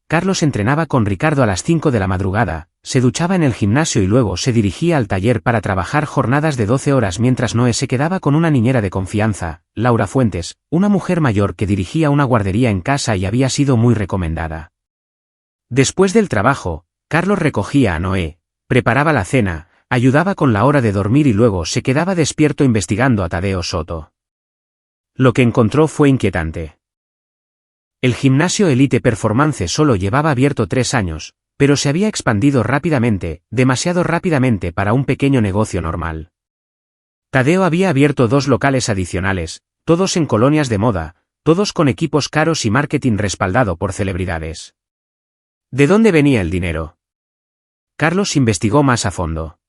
Carlos entrenaba con Ricardo a las 5 de la madrugada, se duchaba en el gimnasio y luego se dirigía al taller para trabajar jornadas de 12 horas mientras Noé se quedaba con una niñera de confianza, Laura Fuentes, una mujer mayor que dirigía una guardería en casa y había sido muy recomendada. Después del trabajo, Carlos recogía a Noé, preparaba la cena, ayudaba con la hora de dormir y luego se quedaba despierto investigando a Tadeo Soto. Lo que encontró fue inquietante. El gimnasio Elite Performance solo llevaba abierto 3 años, pero se había expandido rápidamente, demasiado rápidamente para un pequeño negocio normal. Tadeo había abierto 2 locales adicionales, todos en colonias de moda, todos con equipos caros y marketing respaldado por celebridades. ¿De dónde venía el dinero? Carlos investigó más a fondo.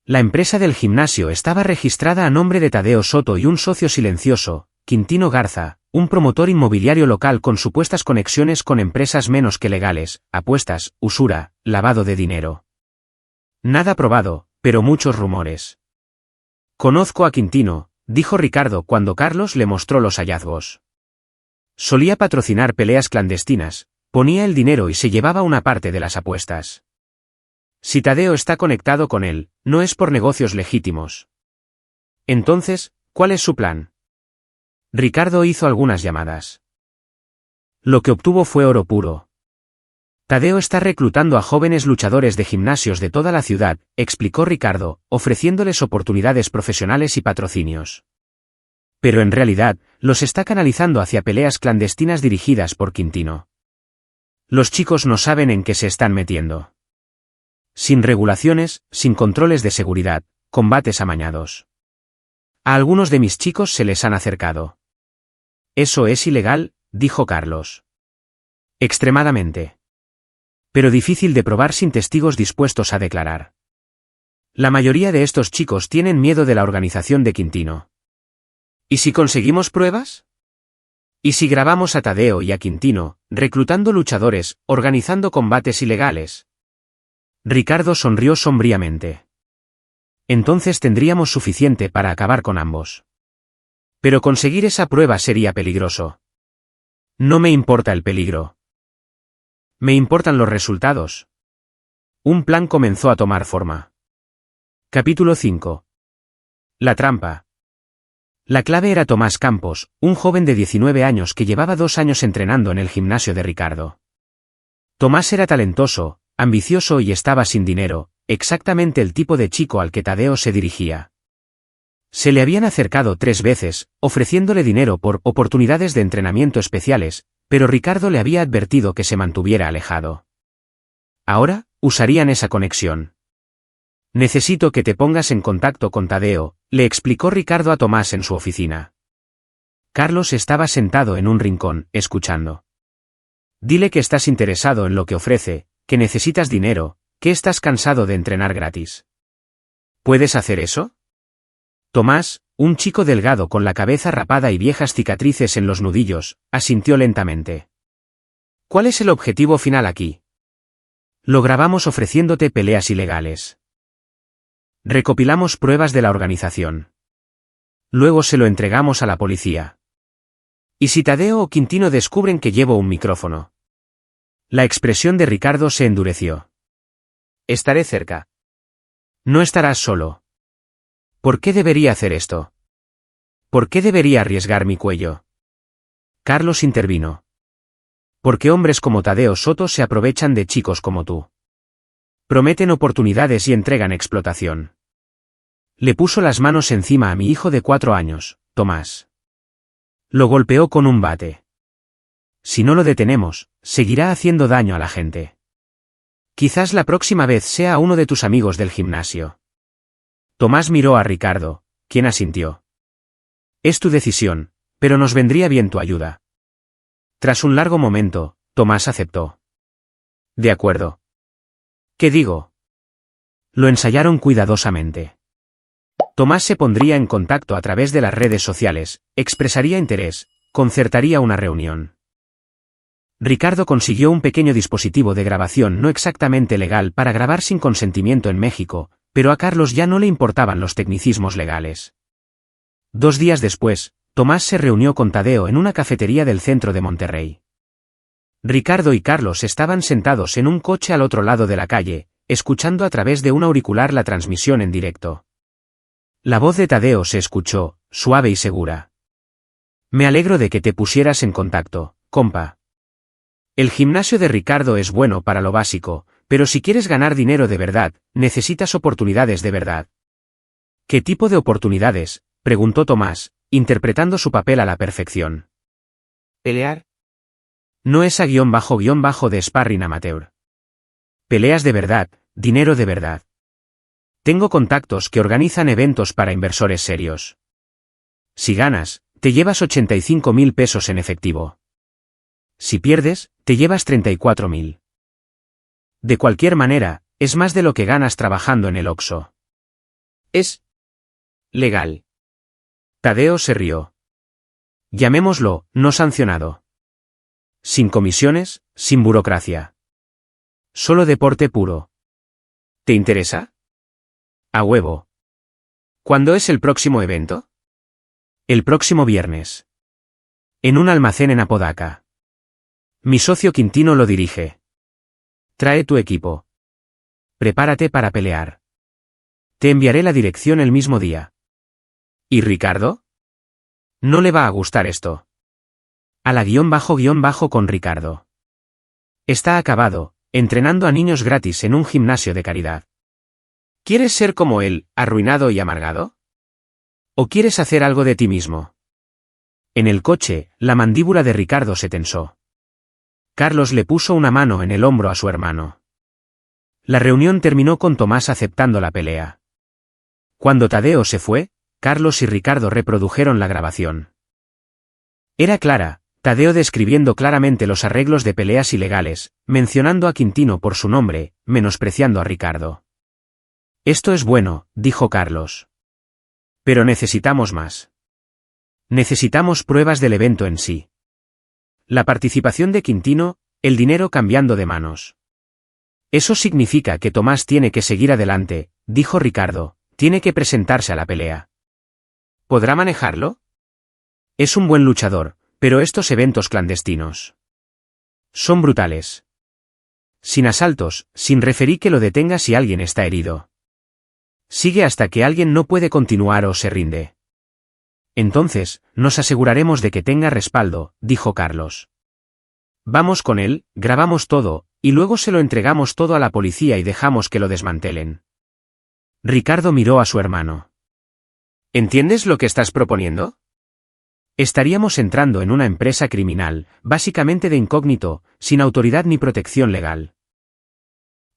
La empresa del gimnasio estaba registrada a nombre de Tadeo Soto y un socio silencioso, Quintino Garza, un promotor inmobiliario local con supuestas conexiones con empresas menos que legales, apuestas, usura, lavado de dinero. Nada probado, pero muchos rumores. Conozco a Quintino, dijo Ricardo cuando Carlos le mostró los hallazgos. Solía patrocinar peleas clandestinas, ponía el dinero y se llevaba una parte de las apuestas. Si Tadeo está conectado con él, no es por negocios legítimos. Entonces, ¿cuál es su plan? Ricardo hizo algunas llamadas. Lo que obtuvo fue oro puro. Tadeo está reclutando a jóvenes luchadores de gimnasios de toda la ciudad, explicó Ricardo, ofreciéndoles oportunidades profesionales y patrocinios. Pero en realidad, los está canalizando hacia peleas clandestinas dirigidas por Quintino. Los chicos no saben en qué se están metiendo. Sin regulaciones, sin controles de seguridad, combates amañados. A algunos de mis chicos se les han acercado. Eso es ilegal, dijo Carlos. Extremadamente. Pero difícil de probar sin testigos dispuestos a declarar. La mayoría de estos chicos tienen miedo de la organización de Quintino. ¿Y si conseguimos pruebas? ¿Y si grabamos a Tadeo y a Quintino, reclutando luchadores, organizando combates ilegales? Ricardo sonrió sombríamente. Entonces tendríamos suficiente para acabar con ambos. Pero conseguir esa prueba sería peligroso. No me importa el peligro. Me importan los resultados. Un plan comenzó a tomar forma. Capítulo 5. La trampa. La clave era Tomás Campos, un joven de 19 años que llevaba 2 años entrenando en el gimnasio de Ricardo. Tomás era talentoso, ambicioso y estaba sin dinero, exactamente el tipo de chico al que Tadeo se dirigía. Se le habían acercado 3 veces, ofreciéndole dinero por oportunidades de entrenamiento especiales, pero Ricardo le había advertido que se mantuviera alejado. Ahora, usarían esa conexión. Necesito que te pongas en contacto con Tadeo, le explicó Ricardo a Tomás en su oficina. Carlos estaba sentado en un rincón, escuchando. Dile que estás interesado en lo que ofrece, que necesitas dinero, que estás cansado de entrenar gratis. ¿Puedes hacer eso? Tomás, un chico delgado con la cabeza rapada y viejas cicatrices en los nudillos, asintió lentamente. ¿Cuál es el objetivo final aquí? Lo grabamos ofreciéndote peleas ilegales. Recopilamos pruebas de la organización. Luego se lo entregamos a la policía. ¿Y si Tadeo o Quintino descubren que llevo un micrófono? La expresión de Ricardo se endureció. Estaré cerca. No estarás solo. ¿Por qué debería hacer esto? ¿Por qué debería arriesgar mi cuello? Carlos intervino. Porque hombres como Tadeo Soto se aprovechan de chicos como tú. Prometen oportunidades y entregan explotación. Le puso las manos encima a mi hijo de 4 años, Tomás. Lo golpeó con un bate. Si no lo detenemos, seguirá haciendo daño a la gente. Quizás la próxima vez sea uno de tus amigos del gimnasio. Tomás miró a Ricardo, quien asintió. Es tu decisión, pero nos vendría bien tu ayuda. Tras un largo momento, Tomás aceptó. De acuerdo. ¿Qué digo? Lo ensayaron cuidadosamente. Tomás se pondría en contacto a través de las redes sociales, expresaría interés, concertaría una reunión. Ricardo consiguió un pequeño dispositivo de grabación no exactamente legal para grabar sin consentimiento en México, pero a Carlos ya no le importaban los tecnicismos legales. 2 días después, Tomás se reunió con Tadeo en una cafetería del centro de Monterrey. Ricardo y Carlos estaban sentados en un coche al otro lado de la calle, escuchando a través de un auricular la transmisión en directo. La voz de Tadeo se escuchó, suave y segura. Me alegro de que te pusieras en contacto, compa. El gimnasio de Ricardo es bueno para lo básico, pero si quieres ganar dinero de verdad, necesitas oportunidades de verdad. ¿Qué tipo de oportunidades?, preguntó Tomás, interpretando su papel a la perfección. ¿Pelear? No esa __ de sparring amateur. Peleas de verdad, dinero de verdad. Tengo contactos que organizan eventos para inversores serios. Si ganas, te llevas 85.000 pesos en efectivo. Si pierdes, te llevas 34.000. De cualquier manera, es más de lo que ganas trabajando en el Oxxo. Es legal. Tadeo se rió. Llamémoslo, no sancionado. Sin comisiones, sin burocracia. Solo deporte puro. ¿Te interesa? A huevo. ¿Cuándo es el próximo evento? El próximo viernes. En un almacén en Apodaca. Mi socio Quintino lo dirige. Trae tu equipo. Prepárate para pelear. Te enviaré la dirección el mismo día. ¿Y Ricardo? No le va a gustar esto. A la __ con Ricardo. Está acabado, entrenando a niños gratis en un gimnasio de caridad. ¿Quieres ser como él, arruinado y amargado? ¿O quieres hacer algo de ti mismo? En el coche, la mandíbula de Ricardo se tensó. Carlos le puso una mano en el hombro a su hermano. La reunión terminó con Tomás aceptando la pelea. Cuando Tadeo se fue, Carlos y Ricardo reprodujeron la grabación. Era clara, Tadeo describiendo claramente los arreglos de peleas ilegales, mencionando a Quintino por su nombre, menospreciando a Ricardo. Esto es bueno, dijo Carlos. Pero necesitamos más. Necesitamos pruebas del evento en sí. La participación de Quintino, el dinero cambiando de manos. Eso significa que Tomás tiene que seguir adelante, dijo Ricardo, tiene que presentarse a la pelea. ¿Podrá manejarlo? Es un buen luchador, pero estos eventos clandestinos son brutales. Sin asaltos, sin referí que lo detenga si alguien está herido. Sigue hasta que alguien no puede continuar o se rinde. Entonces, nos aseguraremos de que tenga respaldo, dijo Carlos. Vamos con él, grabamos todo, y luego se lo entregamos todo a la policía y dejamos que lo desmantelen. Ricardo miró a su hermano. ¿Entiendes lo que estás proponiendo? Estaríamos entrando en una empresa criminal, básicamente de incógnito, sin autoridad ni protección legal.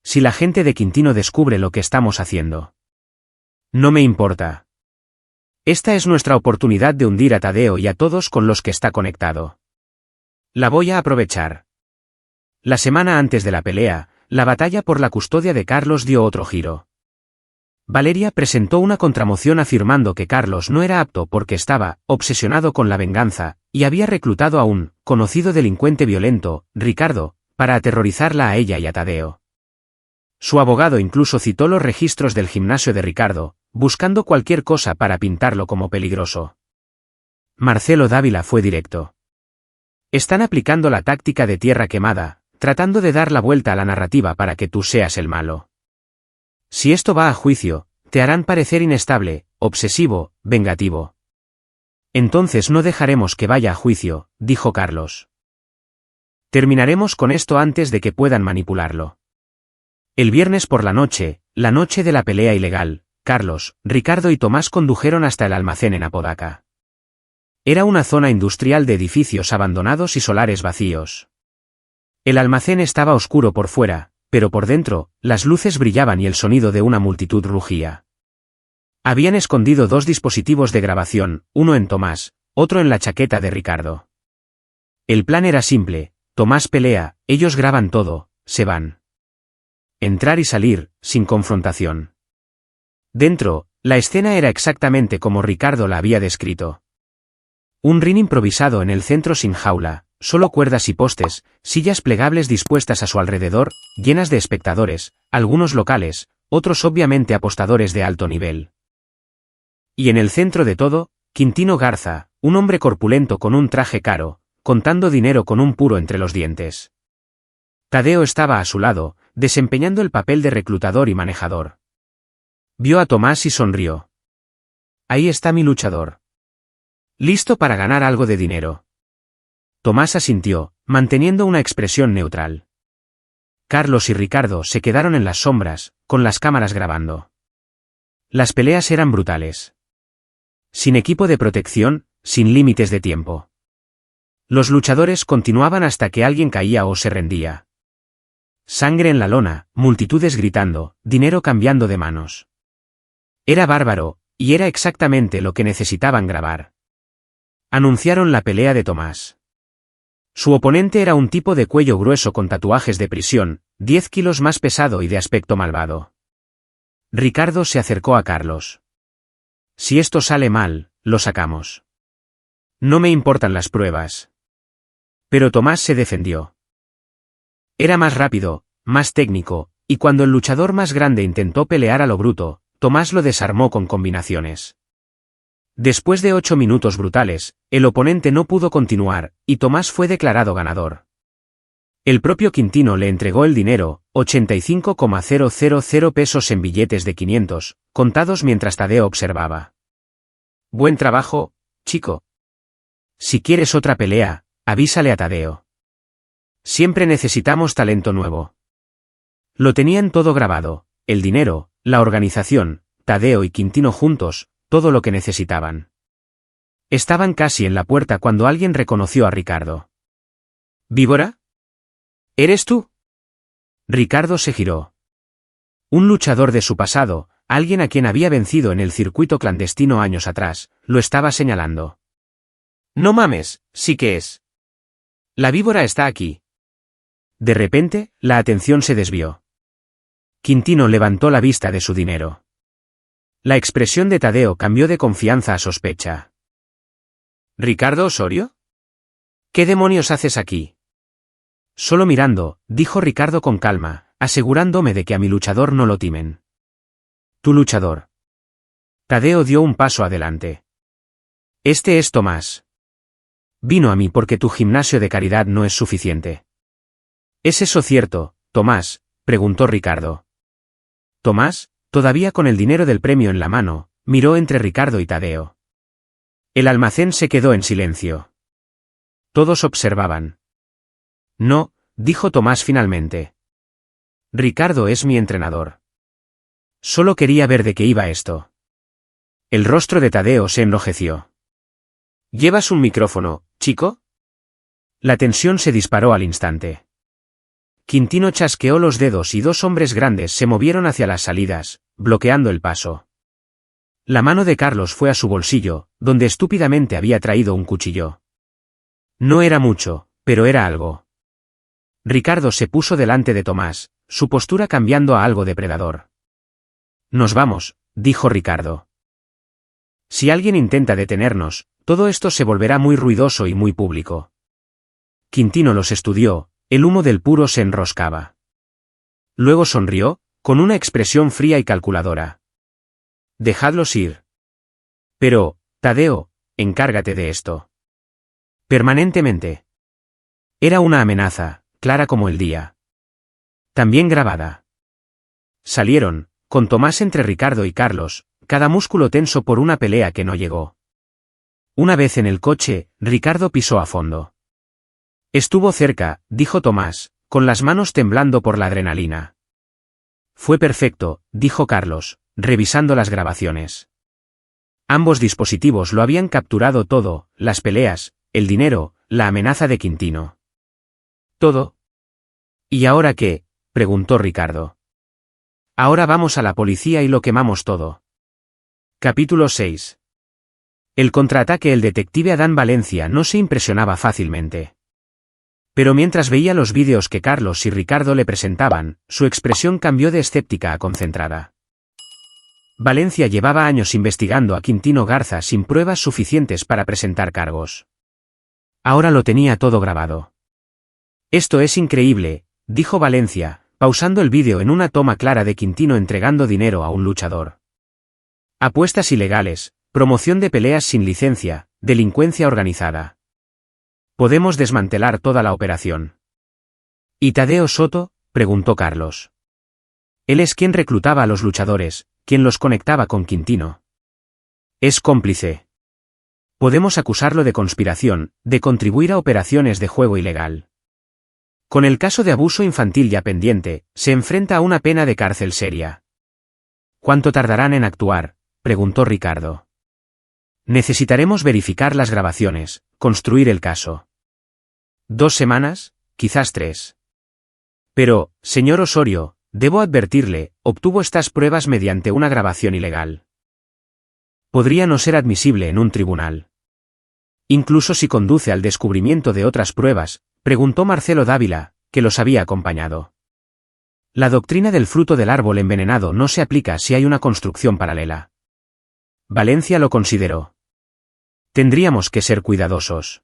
Si la gente de Quintino descubre lo que estamos haciendo. No me importa. Esta es nuestra oportunidad de hundir a Tadeo y a todos con los que está conectado. La voy a aprovechar. La semana antes de la pelea, la batalla por la custodia de Carlos dio otro giro. Valeria presentó una contramoción afirmando que Carlos no era apto porque estaba obsesionado con la venganza, y había reclutado a un conocido delincuente violento, Ricardo, para aterrorizarla a ella y a Tadeo. Su abogado incluso citó los registros del gimnasio de Ricardo, buscando cualquier cosa para pintarlo como peligroso. Marcelo Dávila fue directo. Están aplicando la táctica de tierra quemada, tratando de dar la vuelta a la narrativa para que tú seas el malo. Si esto va a juicio, te harán parecer inestable, obsesivo, vengativo. Entonces no dejaremos que vaya a juicio, dijo Carlos. Terminaremos con esto antes de que puedan manipularlo. El viernes por la noche de la pelea ilegal, Carlos, Ricardo y Tomás condujeron hasta el almacén en Apodaca. Era una zona industrial de edificios abandonados y solares vacíos. El almacén estaba oscuro por fuera, pero por dentro, las luces brillaban y el sonido de una multitud rugía. Habían escondido 2 dispositivos de grabación, uno en Tomás, otro en la chaqueta de Ricardo. El plan era simple: Tomás pelea, ellos graban todo, se van. Entrar y salir, sin confrontación. Dentro, la escena era exactamente como Ricardo la había descrito. Un ring improvisado en el centro sin jaula, solo cuerdas y postes, sillas plegables dispuestas a su alrededor, llenas de espectadores, algunos locales, otros obviamente apostadores de alto nivel. Y en el centro de todo, Quintino Garza, un hombre corpulento con un traje caro, contando dinero con un puro entre los dientes. Tadeo estaba a su lado, desempeñando el papel de reclutador y manejador. Vio a Tomás y sonrió. Ahí está mi luchador. Listo para ganar algo de dinero. Tomás asintió, manteniendo una expresión neutral. Carlos y Ricardo se quedaron en las sombras, con las cámaras grabando. Las peleas eran brutales. Sin equipo de protección, sin límites de tiempo. Los luchadores continuaban hasta que alguien caía o se rendía. Sangre en la lona, multitudes gritando, dinero cambiando de manos. Era bárbaro, y era exactamente lo que necesitaban grabar. Anunciaron la pelea de Tomás. Su oponente era un tipo de cuello grueso con tatuajes de prisión, 10 kilos más pesado y de aspecto malvado. Ricardo se acercó a Carlos. Si esto sale mal, lo sacamos. No me importan las pruebas. Pero Tomás se defendió. Era más rápido, más técnico, y cuando el luchador más grande intentó pelear a lo bruto, Tomás lo desarmó con combinaciones. Después de 8 minutos brutales, el oponente no pudo continuar, y Tomás fue declarado ganador. El propio Quintino le entregó el dinero, 85,000 pesos en billetes de 500, contados mientras Tadeo observaba. Buen trabajo, chico. Si quieres otra pelea, avísale a Tadeo. Siempre necesitamos talento nuevo. Lo tenían todo grabado, el dinero, la organización, Tadeo y Quintino juntos, todo lo que necesitaban. Estaban casi en la puerta cuando alguien reconoció a Ricardo. ¿Víbora? ¿Eres tú? Ricardo se giró. Un luchador de su pasado, alguien a quien había vencido en el circuito clandestino años atrás, lo estaba señalando. No mames, sí que es. La víbora está aquí. De repente, la atención se desvió. Quintino levantó la vista de su dinero. La expresión de Tadeo cambió de confianza a sospecha. ¿Ricardo Osorio? ¿Qué demonios haces aquí? Solo mirando, dijo Ricardo con calma, asegurándome de que a mi luchador no lo timen. Tu luchador. Tadeo dio un paso adelante. Este es Tomás. Vino a mí porque tu gimnasio de caridad no es suficiente. ¿Es eso cierto, Tomás?, preguntó Ricardo. Tomás, todavía con el dinero del premio en la mano, miró entre Ricardo y Tadeo. El almacén se quedó en silencio. Todos observaban. No, dijo Tomás finalmente. Ricardo es mi entrenador. Solo quería ver de qué iba esto. El rostro de Tadeo se enrojeció. ¿Llevas un micrófono, chico? La tensión se disparó al instante. Quintino chasqueó los dedos y 2 hombres grandes se movieron hacia las salidas, bloqueando el paso. La mano de Carlos fue a su bolsillo, donde estúpidamente había traído un cuchillo. No era mucho, pero era algo. Ricardo se puso delante de Tomás, su postura cambiando a algo depredador. Nos vamos, dijo Ricardo. Si alguien intenta detenernos, todo esto se volverá muy ruidoso y muy público. Quintino los estudió, el humo del puro se enroscaba. Luego sonrió, con una expresión fría y calculadora. Dejadlos ir. Pero, Tadeo, encárgate de esto. Permanentemente. Era una amenaza, clara como el día. También grabada. Salieron, con Tomás entre Ricardo y Carlos, cada músculo tenso por una pelea que no llegó. Una vez en el coche, Ricardo pisó a fondo. Estuvo cerca, dijo Tomás, con las manos temblando por la adrenalina. Fue perfecto, dijo Carlos, revisando las grabaciones. Ambos dispositivos lo habían capturado todo, las peleas, el dinero, la amenaza de Quintino. ¿Todo? ¿Y ahora qué?, preguntó Ricardo. Ahora vamos a la policía y lo quemamos todo. Capítulo 6. El contraataque. El detective Adán Valencia no se impresionaba fácilmente. Pero mientras veía los vídeos que Carlos y Ricardo le presentaban, su expresión cambió de escéptica a concentrada. Valencia llevaba años investigando a Quintino Garza sin pruebas suficientes para presentar cargos. Ahora lo tenía todo grabado. Esto es increíble, dijo Valencia, pausando el vídeo en una toma clara de Quintino entregando dinero a un luchador. Apuestas ilegales, promoción de peleas sin licencia, delincuencia organizada. Podemos desmantelar toda la operación. ¿Y Tadeo Soto?, preguntó Carlos. Él es quien reclutaba a los luchadores, quien los conectaba con Quintino. Es cómplice. Podemos acusarlo de conspiración, de contribuir a operaciones de juego ilegal. Con el caso de abuso infantil ya pendiente, se enfrenta a una pena de cárcel seria. ¿Cuánto tardarán en actuar?, preguntó Ricardo. Necesitaremos verificar las grabaciones, construir el caso. 2 semanas, quizás 3. Pero, señor Osorio, debo advertirle, obtuvo estas pruebas mediante una grabación ilegal. Podría no ser admisible en un tribunal. Incluso si conduce al descubrimiento de otras pruebas, preguntó Marcelo Dávila, que los había acompañado. La doctrina del fruto del árbol envenenado no se aplica si hay una construcción paralela. Valencia lo consideró. Tendríamos que ser cuidadosos.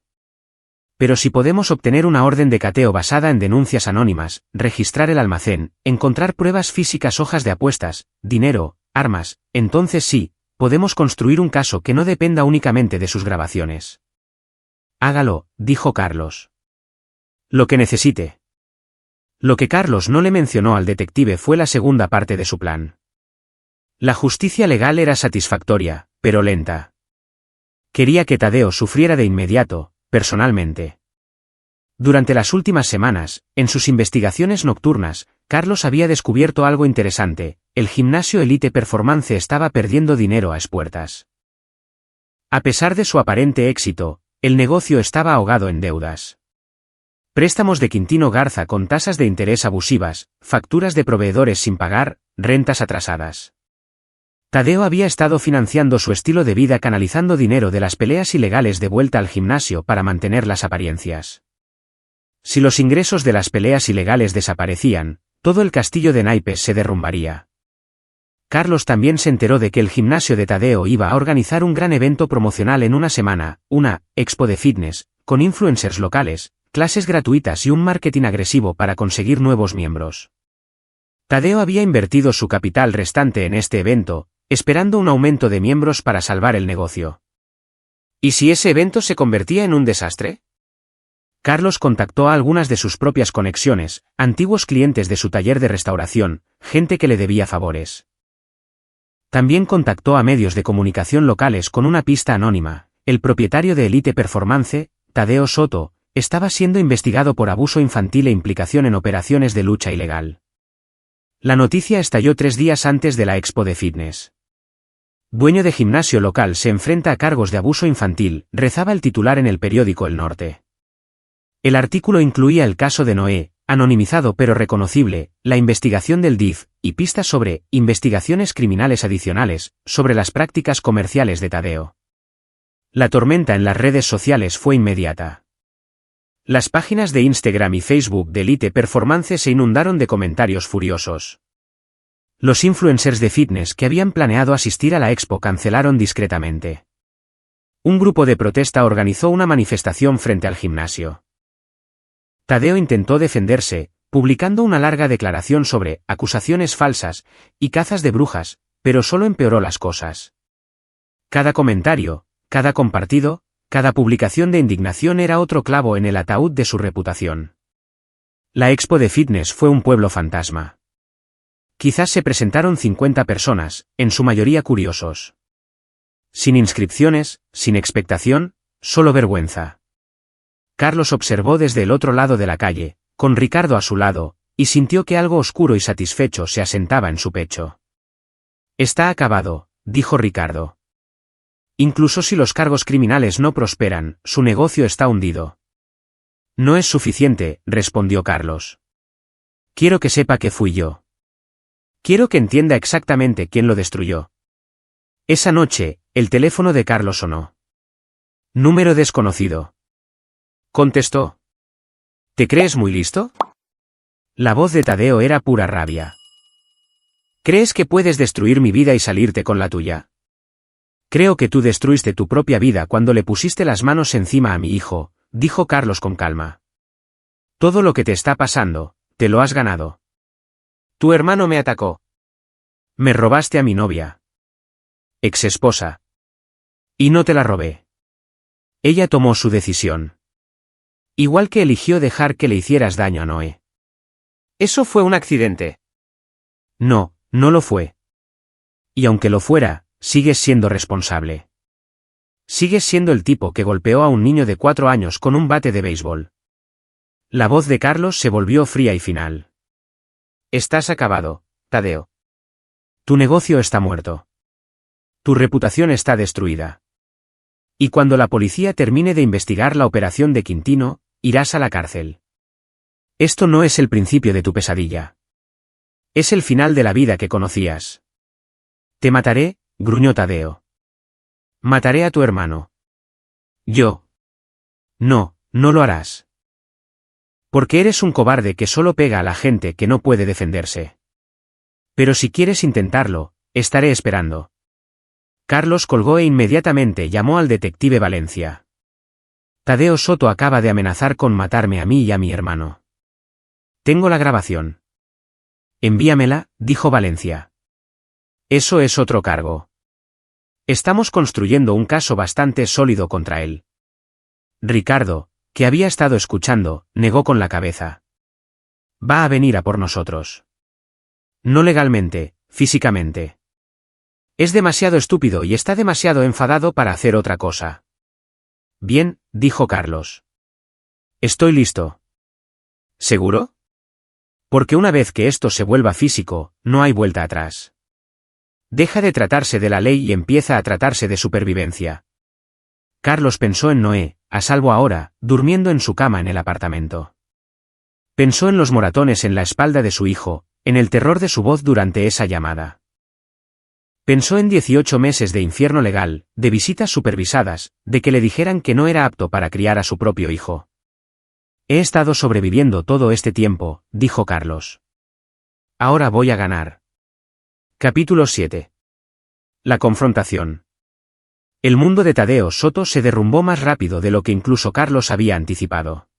Pero si podemos obtener una orden de cateo basada en denuncias anónimas, registrar el almacén, encontrar pruebas físicas, hojas de apuestas, dinero, armas, entonces sí, podemos construir un caso que no dependa únicamente de sus grabaciones. Hágalo, dijo Carlos. Lo que necesite. Lo que Carlos no le mencionó al detective fue la segunda parte de su plan. La justicia legal era satisfactoria, pero lenta. Quería que Tadeo sufriera de inmediato, personalmente. Durante las últimas semanas, en sus investigaciones nocturnas, Carlos había descubierto algo interesante: el gimnasio Elite Performance estaba perdiendo dinero a espuertas. A pesar de su aparente éxito, el negocio estaba ahogado en deudas. Préstamos de Quintino Garza con tasas de interés abusivas, facturas de proveedores sin pagar, rentas atrasadas. Tadeo había estado financiando su estilo de vida canalizando dinero de las peleas ilegales de vuelta al gimnasio para mantener las apariencias. Si los ingresos de las peleas ilegales desaparecían, todo el castillo de naipes se derrumbaría. Carlos también se enteró de que el gimnasio de Tadeo iba a organizar un gran evento promocional en una semana, una expo de fitness, con influencers locales, clases gratuitas y un marketing agresivo para conseguir nuevos miembros. Tadeo había invertido su capital restante en este evento, esperando un aumento de miembros para salvar el negocio. ¿Y si ese evento se convertía en un desastre? Carlos contactó a algunas de sus propias conexiones, antiguos clientes de su taller de restauración, gente que le debía favores. También contactó a medios de comunicación locales con una pista anónima: el propietario de Elite Performance, Tadeo Soto, estaba siendo investigado por abuso infantil e implicación en operaciones de lucha ilegal. La noticia estalló 3 días antes de la expo de fitness. Dueño de gimnasio local se enfrenta a cargos de abuso infantil, rezaba el titular en el periódico El Norte. El artículo incluía el caso de Noé, anonimizado pero reconocible, la investigación del DIF, y pistas sobre investigaciones criminales adicionales, sobre las prácticas comerciales de Tadeo. La tormenta en las redes sociales fue inmediata. Las páginas de Instagram y Facebook de Elite Performance se inundaron de comentarios furiosos. Los influencers de fitness que habían planeado asistir a la expo cancelaron discretamente. Un grupo de protesta organizó una manifestación frente al gimnasio. Tadeo intentó defenderse, publicando una larga declaración sobre acusaciones falsas y cazas de brujas, pero solo empeoró las cosas. Cada comentario, cada compartido, cada publicación de indignación era otro clavo en el ataúd de su reputación. La expo de fitness fue un pueblo fantasma. Quizás se presentaron 50 personas, en su mayoría curiosos. Sin inscripciones, sin expectación, solo vergüenza. Carlos observó desde el otro lado de la calle, con Ricardo a su lado, y sintió que algo oscuro y satisfecho se asentaba en su pecho. Está acabado, dijo Ricardo. Incluso si los cargos criminales no prosperan, su negocio está hundido. No es suficiente, respondió Carlos. Quiero que sepa que fui yo. Quiero que entienda exactamente quién lo destruyó. Esa noche, el teléfono de Carlos sonó. Número desconocido. Contestó. ¿Te crees muy listo? La voz de Tadeo era pura rabia. ¿Crees que puedes destruir mi vida y salirte con la tuya? Creo que tú destruiste tu propia vida cuando le pusiste las manos encima a mi hijo, dijo Carlos con calma. Todo lo que te está pasando, te lo has ganado. Tu hermano me atacó. Me robaste a mi novia. Exesposa. Y no te la robé. Ella tomó su decisión. Igual que eligió dejar que le hicieras daño a Noé. Eso fue un accidente. No, no lo fue. Y aunque lo fuera, sigues siendo responsable. Sigues siendo el tipo que golpeó a un niño de 4 años con un bate de béisbol. La voz de Carlos se volvió fría y final. Estás acabado, Tadeo. Tu negocio está muerto. Tu reputación está destruida. Y cuando la policía termine de investigar la operación de Quintino, irás a la cárcel. Esto no es el principio de tu pesadilla. Es el final de la vida que conocías. Te mataré, gruñó Tadeo. Mataré a tu hermano. Yo. No, no lo harás. Porque eres un cobarde que solo pega a la gente que no puede defenderse. Pero si quieres intentarlo, estaré esperando. Carlos colgó e inmediatamente llamó al detective Valencia. Tadeo Soto acaba de amenazar con matarme a mí y a mi hermano. Tengo la grabación. Envíamela, dijo Valencia. Eso es otro cargo. Estamos construyendo un caso bastante sólido contra él. Ricardo, que había estado escuchando, negó con la cabeza. Va a venir a por nosotros. No legalmente, físicamente. Es demasiado estúpido y está demasiado enfadado para hacer otra cosa. Bien, dijo Carlos. Estoy listo. ¿Seguro? Porque una vez que esto se vuelva físico, no hay vuelta atrás. Deja de tratarse de la ley y empieza a tratarse de supervivencia. Carlos pensó en Noé, a salvo ahora, durmiendo en su cama en el apartamento. Pensó en los moratones en la espalda de su hijo, en el terror de su voz durante esa llamada. Pensó en 18 meses de infierno legal, de visitas supervisadas, de que le dijeran que no era apto para criar a su propio hijo. He estado sobreviviendo todo este tiempo, dijo Carlos. Ahora voy a ganar. Capítulo 7. La confrontación. El mundo de Tadeo Soto se derrumbó más rápido de lo que incluso Carlos había anticipado.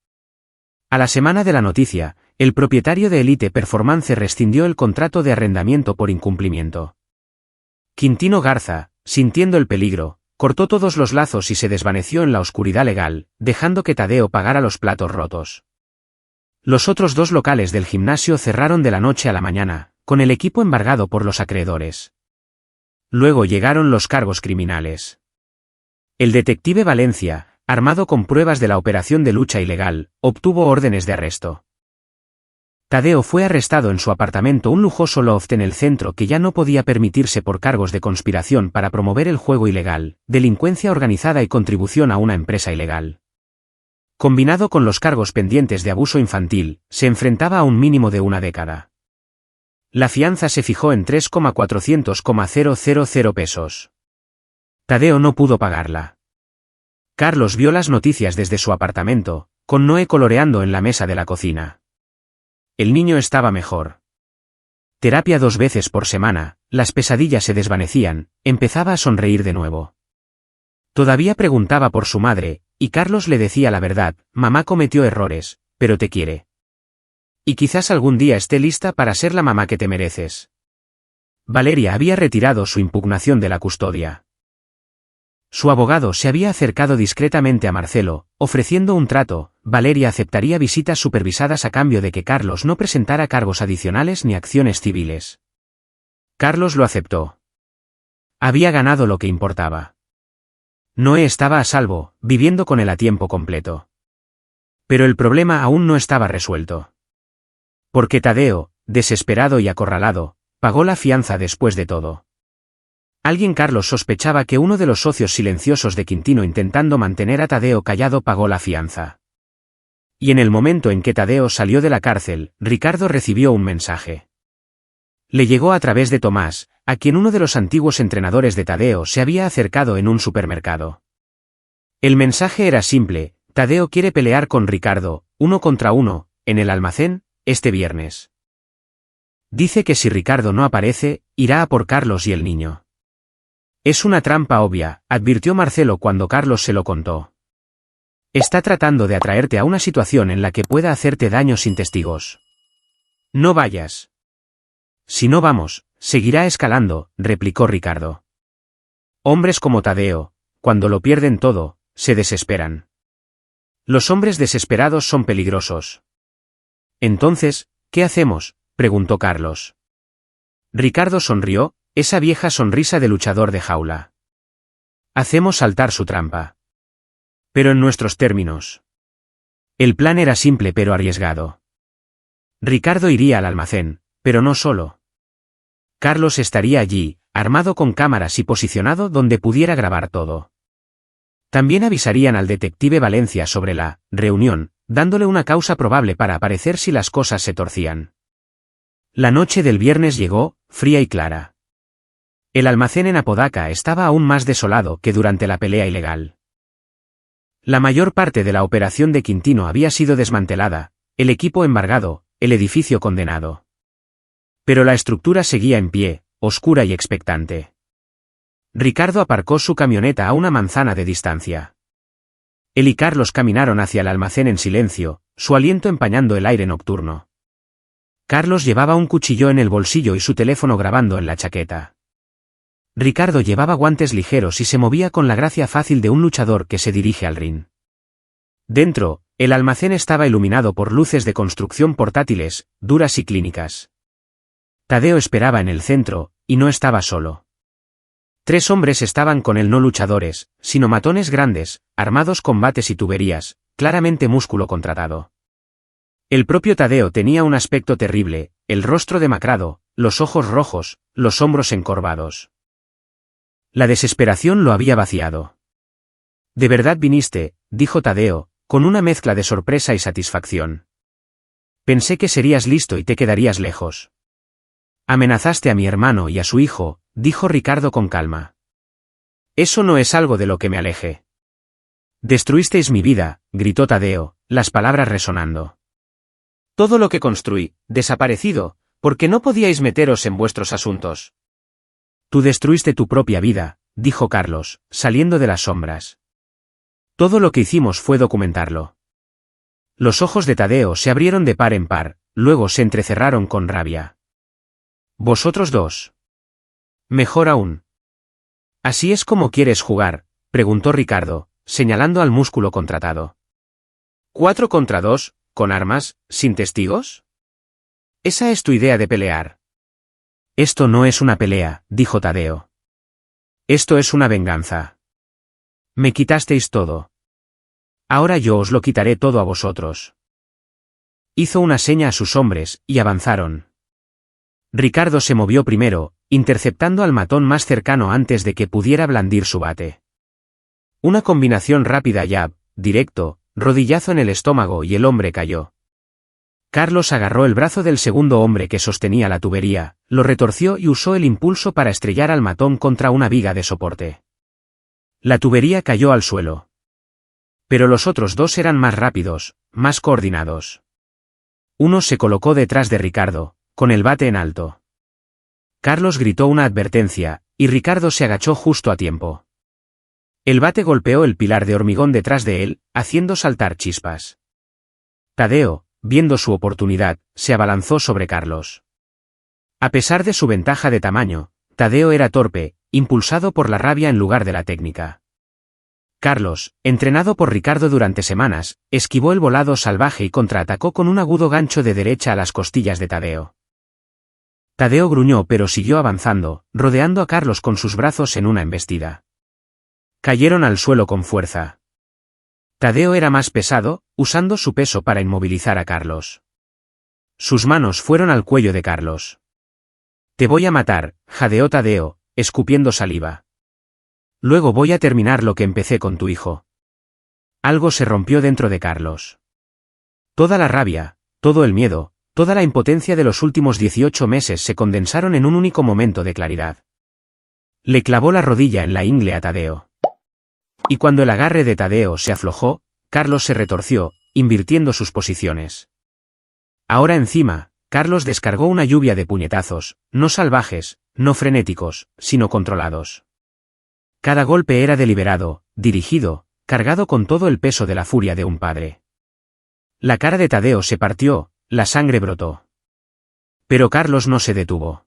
A la semana de la noticia, el propietario de Elite Performance rescindió el contrato de arrendamiento por incumplimiento. Quintino Garza, sintiendo el peligro, cortó todos los lazos y se desvaneció en la oscuridad legal, dejando que Tadeo pagara los platos rotos. Los otros 2 locales del gimnasio cerraron de la noche a la mañana, con el equipo embargado por los acreedores. Luego llegaron los cargos criminales. El detective Valencia, armado con pruebas de la operación de lucha ilegal, obtuvo órdenes de arresto. Tadeo fue arrestado en su apartamento, un lujoso loft en el centro que ya no podía permitirse por cargos de conspiración para promover el juego ilegal, delincuencia organizada y contribución a una empresa ilegal. Combinado con los cargos pendientes de abuso infantil, se enfrentaba a un mínimo de 1 década. La fianza se fijó en 3.400,000 pesos. Tadeo no pudo pagarla. Carlos vio las noticias desde su apartamento, con Noé coloreando en la mesa de la cocina. El niño estaba mejor. Terapia 2 veces por semana, las pesadillas se desvanecían, empezaba a sonreír de nuevo. Todavía preguntaba por su madre, y Carlos le decía la verdad: mamá cometió errores, pero te quiere. Y quizás algún día esté lista para ser la mamá que te mereces. Valeria había retirado su impugnación de la custodia. Su abogado se había acercado discretamente a Marcelo, ofreciendo un trato: Valeria aceptaría visitas supervisadas a cambio de que Carlos no presentara cargos adicionales ni acciones civiles. Carlos lo aceptó. Había ganado lo que importaba. Noé estaba a salvo, viviendo con él a tiempo completo. Pero el problema aún no estaba resuelto. Porque Tadeo, desesperado y acorralado, pagó la fianza después de todo. Carlos sospechaba que uno de los socios silenciosos de Quintino, intentando mantener a Tadeo callado, pagó la fianza. Y en el momento en que Tadeo salió de la cárcel, Ricardo recibió un mensaje. Le llegó a través de Tomás, a quien uno de los antiguos entrenadores de Tadeo se había acercado en un supermercado. El mensaje era simple: Tadeo quiere pelear con Ricardo, 1 contra 1, en el almacén, este viernes. Dice que si Ricardo no aparece, irá a por Carlos y el niño. Es una trampa obvia, advirtió Marcelo cuando Carlos se lo contó. Está tratando de atraerte a una situación en la que pueda hacerte daño sin testigos. No vayas. Si no vamos, seguirá escalando, replicó Ricardo. Hombres como Tadeo, cuando lo pierden todo, se desesperan. Los hombres desesperados son peligrosos. Entonces, ¿qué hacemos?, preguntó Carlos. Ricardo sonrió, esa vieja sonrisa de luchador de jaula. Hacemos saltar su trampa. Pero en nuestros términos. El plan era simple pero arriesgado. Ricardo iría al almacén, pero no solo. Carlos estaría allí, armado con cámaras y posicionado donde pudiera grabar todo. También avisarían al detective Valencia sobre la reunión, dándole una causa probable para aparecer si las cosas se torcían. La noche del viernes llegó, fría y clara. El almacén en Apodaca estaba aún más desolado que durante la pelea ilegal. La mayor parte de la operación de Quintino había sido desmantelada, el equipo embargado, el edificio condenado. Pero la estructura seguía en pie, oscura y expectante. Ricardo aparcó su camioneta a una manzana de distancia. Él y Carlos caminaron hacia el almacén en silencio, su aliento empañando el aire nocturno. Carlos llevaba un cuchillo en el bolsillo y su teléfono grabando en la chaqueta. Ricardo llevaba guantes ligeros y se movía con la gracia fácil de un luchador que se dirige al ring. Dentro, el almacén estaba iluminado por luces de construcción portátiles, duras y clínicas. Tadeo esperaba en el centro, y no estaba solo. 3 hombres estaban con él, no luchadores, sino matones grandes, armados con bates y tuberías, claramente músculo contratado. El propio Tadeo tenía un aspecto terrible, el rostro demacrado, los ojos rojos, los hombros encorvados. La desesperación lo había vaciado. «¿De verdad viniste?», dijo Tadeo, con una mezcla de sorpresa y satisfacción. «Pensé que serías listo y te quedarías lejos». «Amenazaste a mi hermano y a su hijo», dijo Ricardo con calma. «Eso no es algo de lo que me aleje». «Destruisteis mi vida», gritó Tadeo, las palabras resonando. «Todo lo que construí, desaparecido, porque no podíais meteros en vuestros asuntos». «Tú destruiste tu propia vida», dijo Carlos, saliendo de las sombras. «Todo lo que hicimos fue documentarlo». Los ojos de Tadeo se abrieron de par en par, luego se entrecerraron con rabia. «¿Vosotros dos? Mejor aún». «¿Así es como quieres jugar?», preguntó Ricardo, señalando al músculo contratado. «¿4 contra 2, con armas, sin testigos? ¿Esa es tu idea de pelear?» «Esto no es una pelea», dijo Tadeo. «Esto es una venganza. Me quitasteis todo. Ahora yo os lo quitaré todo a vosotros». Hizo una seña a sus hombres, y avanzaron. Ricardo se movió primero, interceptando al matón más cercano antes de que pudiera blandir su bate. Una combinación rápida, jab, directo, rodillazo en el estómago y el hombre cayó. Carlos agarró el brazo del segundo hombre que sostenía la tubería, lo retorció y usó el impulso para estrellar al matón contra una viga de soporte. La tubería cayó al suelo. Pero los otros 2 eran más rápidos, más coordinados. Uno se colocó detrás de Ricardo, con el bate en alto. Carlos gritó una advertencia, y Ricardo se agachó justo a tiempo. El bate golpeó el pilar de hormigón detrás de él, haciendo saltar chispas. Tadeo, viendo su oportunidad, se abalanzó sobre Carlos. A pesar de su ventaja de tamaño, Tadeo era torpe, impulsado por la rabia en lugar de la técnica. Carlos, entrenado por Ricardo durante semanas, esquivó el volado salvaje y contraatacó con un agudo gancho de derecha a las costillas de Tadeo. Tadeo gruñó pero siguió avanzando, rodeando a Carlos con sus brazos en una embestida. Cayeron al suelo con fuerza. Tadeo era más pesado, usando su peso para inmovilizar a Carlos. Sus manos fueron al cuello de Carlos. «Te voy a matar», jadeó Tadeo, escupiendo saliva. «Luego voy a terminar lo que empecé con tu hijo». Algo se rompió dentro de Carlos. Toda la rabia, todo el miedo, toda la impotencia de los últimos 18 meses se condensaron en un único momento de claridad. Le clavó la rodilla en la ingle a Tadeo. Y cuando el agarre de Tadeo se aflojó, Carlos se retorció, invirtiendo sus posiciones. Ahora encima, Carlos descargó una lluvia de puñetazos, no salvajes, no frenéticos, sino controlados. Cada golpe era deliberado, dirigido, cargado con todo el peso de la furia de un padre. La cara de Tadeo se partió, la sangre brotó. Pero Carlos no se detuvo.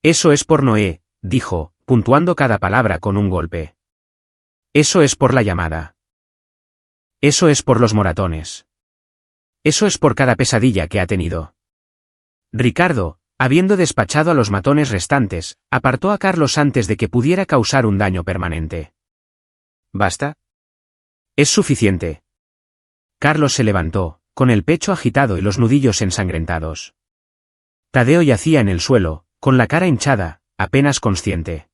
Eso es por Noé, dijo, puntuando cada palabra con un golpe. Eso es por la llamada. Eso es por los moratones. Eso es por cada pesadilla que ha tenido. Ricardo, habiendo despachado a los matones restantes, apartó a Carlos antes de que pudiera causar un daño permanente. ¿Basta? Es suficiente. Carlos se levantó, con el pecho agitado y los nudillos ensangrentados. Tadeo yacía en el suelo, con la cara hinchada, apenas consciente.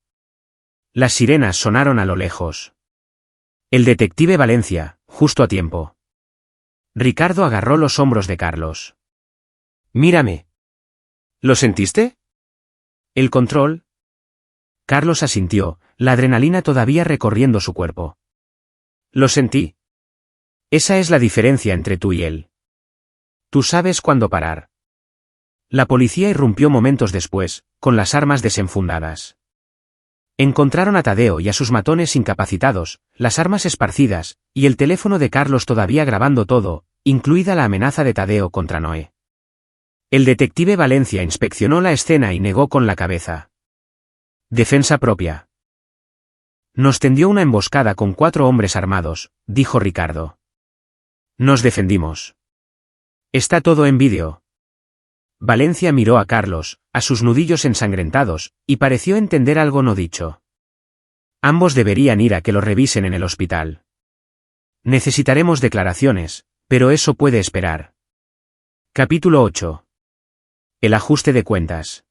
Las sirenas sonaron a lo lejos. El detective Valencia, justo a tiempo. Ricardo agarró los hombros de Carlos. Mírame. ¿Lo sentiste? ¿El control? Carlos asintió, la adrenalina todavía recorriendo su cuerpo. Lo sentí. Esa es la diferencia entre tú y él. Tú sabes cuándo parar. La policía irrumpió momentos después, con las armas desenfundadas. Encontraron a Tadeo y a sus matones incapacitados, las armas esparcidas, y el teléfono de Carlos todavía grabando todo, incluida la amenaza de Tadeo contra Noé. El detective Valencia inspeccionó la escena y negó con la cabeza. Defensa propia. Nos tendió una emboscada con 4 hombres armados, dijo Ricardo. Nos defendimos. Está todo en vídeo. Valencia miró a Carlos, a sus nudillos ensangrentados, y pareció entender algo no dicho. Ambos deberían ir a que lo revisen en el hospital. Necesitaremos declaraciones, pero eso puede esperar. Capítulo 8. El ajuste de cuentas.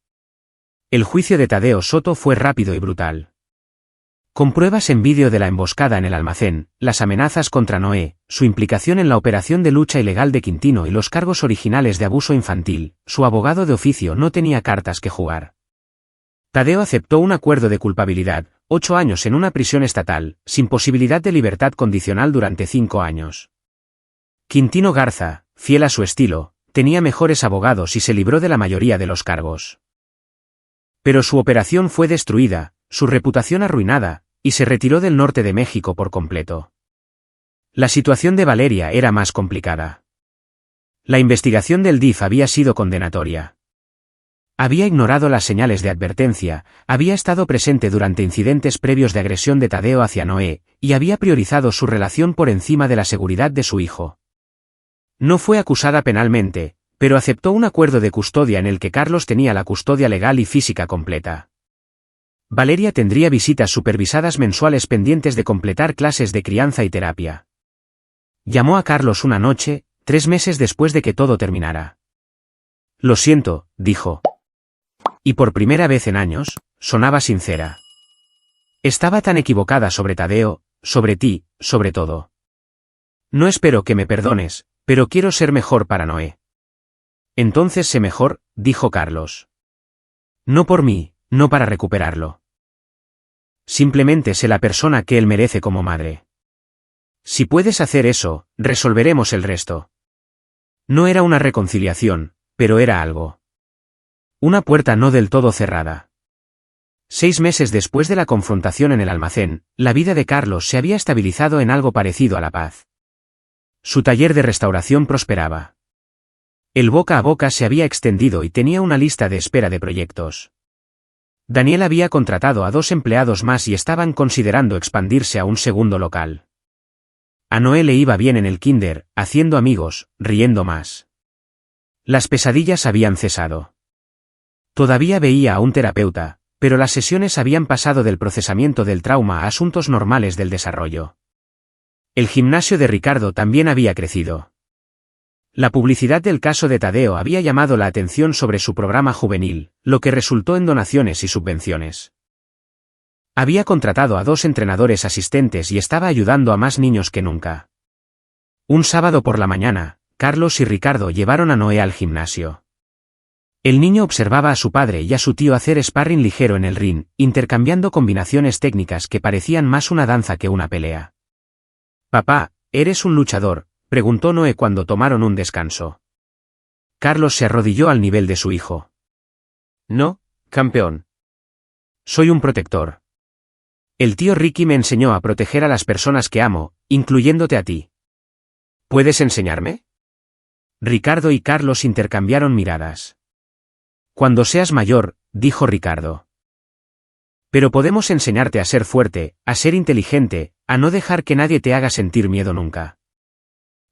El juicio de Tadeo Soto fue rápido y brutal. Con pruebas en vídeo de la emboscada en el almacén, las amenazas contra Noé, su implicación en la operación de lucha ilegal de Quintino y los cargos originales de abuso infantil, su abogado de oficio no tenía cartas que jugar. Tadeo aceptó un acuerdo de culpabilidad, 8 años en una prisión estatal, sin posibilidad de libertad condicional durante 5 años. Quintino Garza, fiel a su estilo, tenía mejores abogados y se libró de la mayoría de los cargos. Pero su operación fue destruida, su reputación arruinada, y se retiró del norte de México por completo. La situación de Valeria era más complicada. La investigación del DIF había sido condenatoria. Había ignorado las señales de advertencia, había estado presente durante incidentes previos de agresión de Tadeo hacia Noé, y había priorizado su relación por encima de la seguridad de su hijo. No fue acusada penalmente, pero aceptó un acuerdo de custodia en el que Carlos tenía la custodia legal y física completa. Valeria tendría visitas supervisadas mensuales pendientes de completar clases de crianza y terapia. Llamó a Carlos una noche, 3 meses después de que todo terminara. Lo siento, dijo. Y por primera vez en años, sonaba sincera. Estaba tan equivocada sobre Tadeo, sobre ti, sobre todo. No espero que me perdones, pero quiero ser mejor para Noé. Entonces sé mejor, dijo Carlos. No por mí, no para recuperarlo. Simplemente sé la persona que él merece como madre. Si puedes hacer eso, resolveremos el resto. No era una reconciliación, pero era algo. Una puerta no del todo cerrada. 6 meses después de la confrontación en el almacén, la vida de Carlos se había estabilizado en algo parecido a la paz. Su taller de restauración prosperaba. El boca a boca se había extendido y tenía una lista de espera de proyectos. Daniel había contratado a 2 empleados más y estaban considerando expandirse a un segundo local. A Noé le iba bien en el kinder, haciendo amigos, riendo más. Las pesadillas habían cesado. Todavía veía a un terapeuta, pero las sesiones habían pasado del procesamiento del trauma a asuntos normales del desarrollo. El gimnasio de Ricardo también había crecido. La publicidad del caso de Tadeo había llamado la atención sobre su programa juvenil, lo que resultó en donaciones y subvenciones. Había contratado a 2 entrenadores asistentes y estaba ayudando a más niños que nunca. Un sábado por la mañana, Carlos y Ricardo llevaron a Noé al gimnasio. El niño observaba a su padre y a su tío hacer sparring ligero en el ring, intercambiando combinaciones técnicas que parecían más una danza que una pelea. «Papá, eres un luchador», preguntó Noé cuando tomaron un descanso. Carlos se arrodilló al nivel de su hijo. No, campeón. Soy un protector. El tío Ricky me enseñó a proteger a las personas que amo, incluyéndote a ti. ¿Puedes enseñarme? Ricardo y Carlos intercambiaron miradas. Cuando seas mayor, dijo Ricardo. Pero podemos enseñarte a ser fuerte, a ser inteligente, a no dejar que nadie te haga sentir miedo nunca.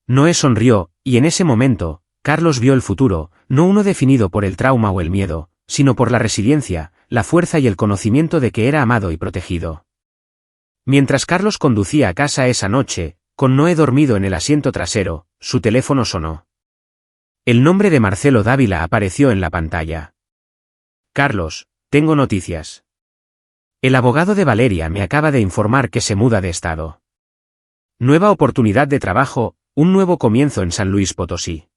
Noé sonrió, y en ese momento, Carlos vio el futuro, no uno definido por el trauma o el miedo, sino por la resiliencia, la fuerza y el conocimiento de que era amado y protegido. Mientras Carlos conducía a casa esa noche, con Noé dormido en el asiento trasero, su teléfono sonó. El nombre de Marcelo Dávila apareció en la pantalla. Carlos, tengo noticias. El abogado de Valeria me acaba de informar que se muda de estado. Nueva oportunidad de trabajo, un nuevo comienzo en San Luis Potosí.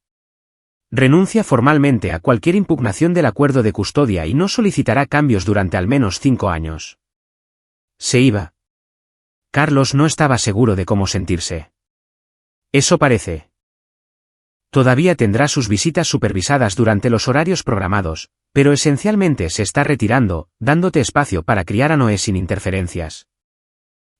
Renuncia formalmente a cualquier impugnación del acuerdo de custodia y no solicitará cambios durante al menos 5 años. Se iba. Carlos no estaba seguro de cómo sentirse. Eso parece. Todavía tendrá sus visitas supervisadas durante los horarios programados, pero esencialmente se está retirando, dándote espacio para criar a Noé sin interferencias.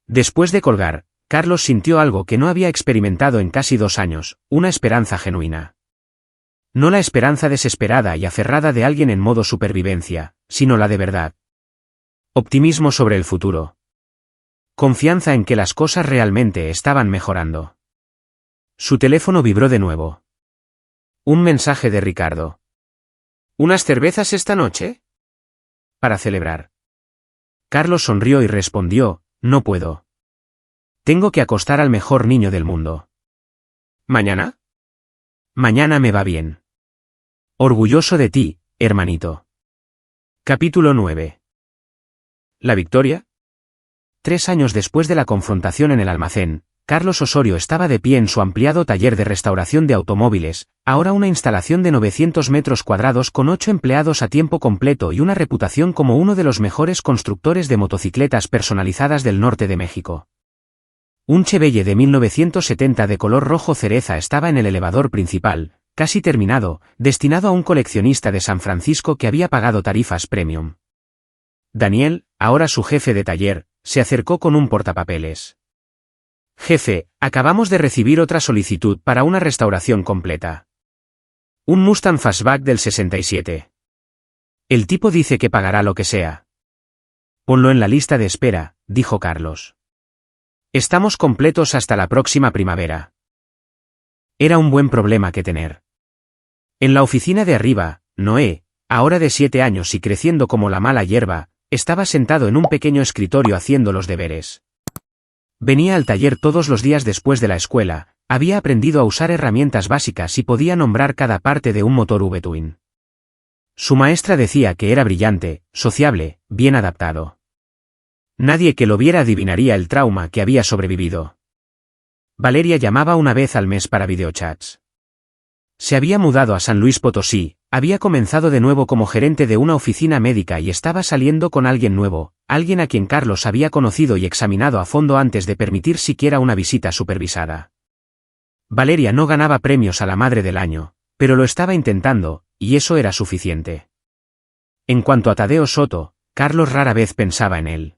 Después de colgar, Carlos sintió algo que no había experimentado en casi 2 años, una esperanza genuina. No la esperanza desesperada y aferrada de alguien en modo supervivencia, sino la de verdad. Optimismo sobre el futuro. Confianza en que las cosas realmente estaban mejorando. Su teléfono vibró de nuevo. Un mensaje de Ricardo. ¿Unas cervezas esta noche? Para celebrar. Carlos sonrió y respondió, no puedo. Tengo que acostar al mejor niño del mundo. ¿Mañana? Mañana me va bien. Orgulloso de ti, hermanito. Capítulo 9. ¿La victoria? 3 años después de la confrontación en el almacén, Carlos Osorio estaba de pie en su ampliado taller de restauración de automóviles, ahora una instalación de 900 metros cuadrados con 8 empleados a tiempo completo y una reputación como uno de los mejores constructores de motocicletas personalizadas del norte de México. Un Chevelle de 1970 de color rojo cereza estaba en el elevador principal, casi terminado, destinado a un coleccionista de San Francisco que había pagado tarifas premium. Daniel, ahora su jefe de taller, se acercó con un portapapeles. Jefe, acabamos de recibir otra solicitud para una restauración completa. Un Mustang Fastback del 67. El tipo dice que pagará lo que sea. Ponlo en la lista de espera, dijo Carlos. Estamos completos hasta la próxima primavera. Era un buen problema que tener. En la oficina de arriba, Noé, ahora de 7 años y creciendo como la mala hierba, estaba sentado en un pequeño escritorio haciendo los deberes. Venía al taller todos los días después de la escuela, había aprendido a usar herramientas básicas y podía nombrar cada parte de un motor V-Twin. Su maestra decía que era brillante, sociable, bien adaptado. Nadie que lo viera adivinaría el trauma que había sobrevivido. Valeria llamaba una vez al mes para videochats. Se había mudado a San Luis Potosí, había comenzado de nuevo como gerente de una oficina médica y estaba saliendo con alguien nuevo, alguien a quien Carlos había conocido y examinado a fondo antes de permitir siquiera una visita supervisada. Valeria no ganaba premios a la madre del año, pero lo estaba intentando, y eso era suficiente. En cuanto a Tadeo Soto, Carlos rara vez pensaba en él.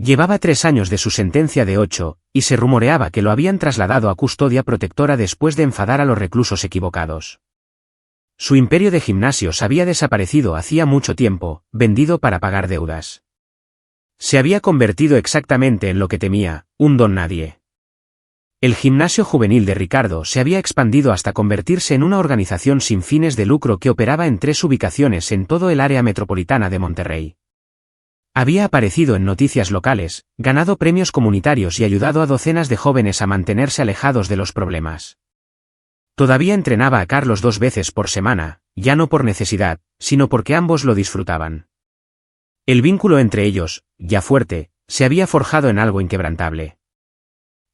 Llevaba 3 años de su sentencia de 8, y se rumoreaba que lo habían trasladado a custodia protectora después de enfadar a los reclusos equivocados. Su imperio de gimnasios había desaparecido hacía mucho tiempo, vendido para pagar deudas. Se había convertido exactamente en lo que temía, un don nadie. El gimnasio juvenil de Ricardo se había expandido hasta convertirse en una organización sin fines de lucro que operaba en 3 ubicaciones en todo el área metropolitana de Monterrey. Había aparecido en noticias locales, ganado premios comunitarios y ayudado a docenas de jóvenes a mantenerse alejados de los problemas. Todavía entrenaba a Carlos 2 veces por semana, ya no por necesidad, sino porque ambos lo disfrutaban. El vínculo entre ellos, ya fuerte, se había forjado en algo inquebrantable.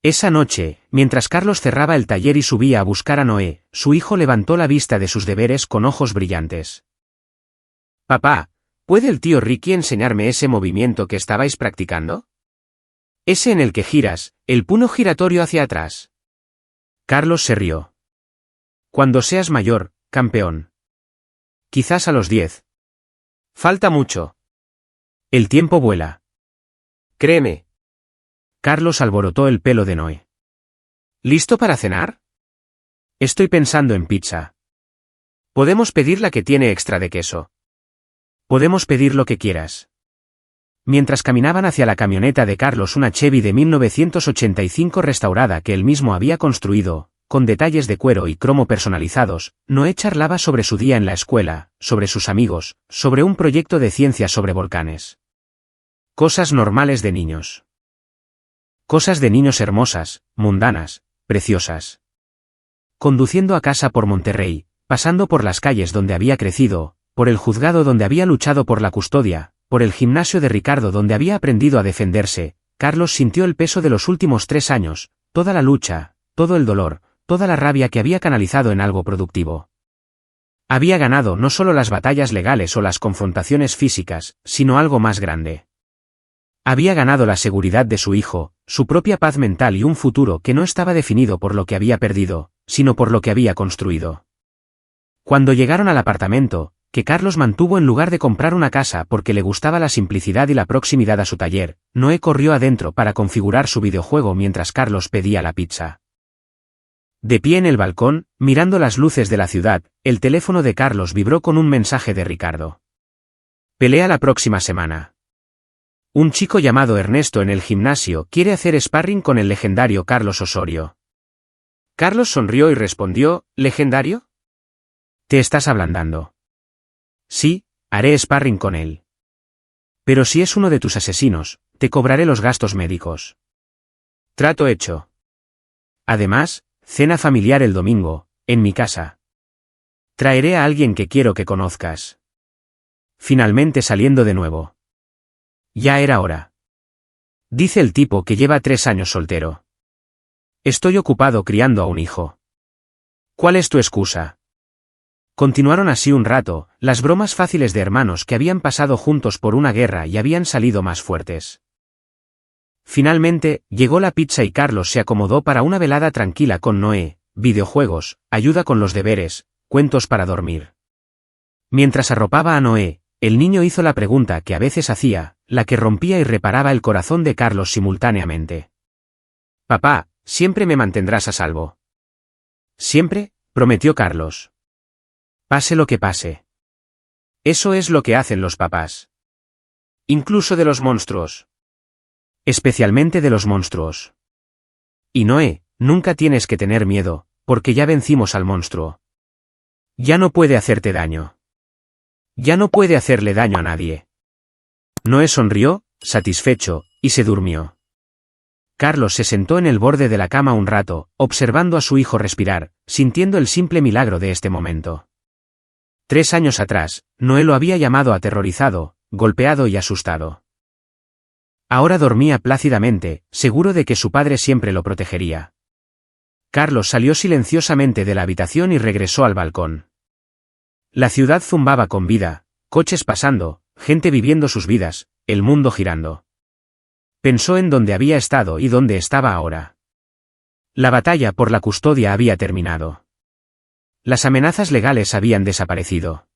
Esa noche, mientras Carlos cerraba el taller y subía a buscar a Noé, su hijo levantó la vista de sus deberes con ojos brillantes. «Papá, ¿puede el tío Ricky enseñarme ese movimiento que estabais practicando? Ese en el que giras, el puno giratorio hacia atrás». Carlos se rió. Cuando seas mayor, campeón. Quizás a los 10.
Falta mucho.
El tiempo vuela.
Créeme.
Carlos alborotó el pelo de Noé.
¿Listo para cenar?
Estoy pensando en pizza.
Podemos pedir la que tiene extra de queso.
Podemos pedir lo que quieras. Mientras caminaban hacia la camioneta de Carlos, una Chevy de 1985 restaurada que él mismo había construido, con detalles de cuero y cromo personalizados, Noé charlaba sobre su día en la escuela, sobre sus amigos, sobre un proyecto de ciencia sobre volcanes. Cosas normales de niños. Cosas de niños hermosas, mundanas, preciosas. Conduciendo a casa por Monterrey, pasando por las calles donde había crecido, por el juzgado donde había luchado por la custodia, por el gimnasio de Ricardo donde había aprendido a defenderse, Carlos sintió el peso de los últimos 3 años, toda la lucha, todo el dolor, toda la rabia que había canalizado en algo productivo. Había ganado no solo las batallas legales o las confrontaciones físicas, sino algo más grande. Había ganado la seguridad de su hijo, su propia paz mental y un futuro que no estaba definido por lo que había perdido, sino por lo que había construido. Cuando llegaron al apartamento, que Carlos mantuvo en lugar de comprar una casa porque le gustaba la simplicidad y la proximidad a su taller, Noé corrió adentro para configurar su videojuego mientras Carlos pedía la pizza. De pie en el balcón, mirando las luces de la ciudad, el teléfono de Carlos vibró con un mensaje de Ricardo. Pelea la próxima semana. Un chico llamado Ernesto en el gimnasio quiere hacer sparring con el legendario Carlos Osorio.
Carlos sonrió y respondió, ¿legendario?
Te estás ablandando. Sí, haré sparring con él. Pero si es uno de tus asesinos, te cobraré los gastos médicos.
Trato hecho.
Además, cena familiar el domingo, en mi casa. Traeré a alguien que quiero que conozcas. Finalmente saliendo de nuevo. Ya era hora. Dice el tipo que lleva 3 años soltero. Estoy ocupado criando a un hijo. ¿Cuál es tu excusa? Continuaron así un rato, las bromas fáciles de hermanos que habían pasado juntos por una guerra y habían salido más fuertes. Finalmente, llegó la pizza y Carlos se acomodó para una velada tranquila con Noé, videojuegos, ayuda con los deberes, cuentos para dormir. Mientras arropaba a Noé, el niño hizo la pregunta que a veces hacía, la que rompía y reparaba el corazón de Carlos simultáneamente. Papá, ¿siempre me mantendrás a salvo? Siempre, prometió Carlos. Pase lo que pase. Eso es lo que hacen los papás. Incluso de los monstruos. Especialmente de los monstruos. Y Noé, nunca tienes que tener miedo, porque ya vencimos al monstruo. Ya no puede hacerte daño. Ya no puede hacerle daño a nadie. Noé sonrió, satisfecho, y se durmió. Carlos se sentó en el borde de la cama un rato, observando a su hijo respirar, sintiendo el simple milagro de este momento. 3 años atrás, Noé lo había llamado aterrorizado, golpeado y asustado. Ahora dormía plácidamente, seguro de que su padre siempre lo protegería. Carlos salió silenciosamente de la habitación y regresó al balcón. La ciudad zumbaba con vida, coches pasando, gente viviendo sus vidas, el mundo girando. Pensó en dónde había estado y dónde estaba ahora. La batalla por la custodia había terminado. Las amenazas legales habían desaparecido.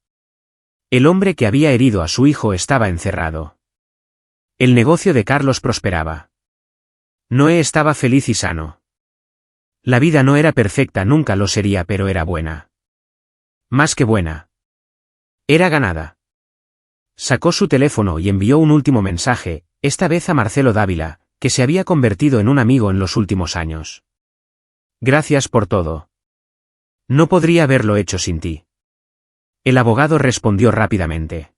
El hombre que había herido a su hijo estaba encerrado. El negocio de Carlos prosperaba. Noé estaba feliz y sano. La vida no era perfecta, nunca lo sería, pero era buena. Más que buena. Era ganada. Sacó su teléfono y envió un último mensaje, esta vez a Marcelo Dávila, que se había convertido en un amigo en los últimos años. Gracias por todo. No podría haberlo hecho sin ti. El abogado respondió rápidamente.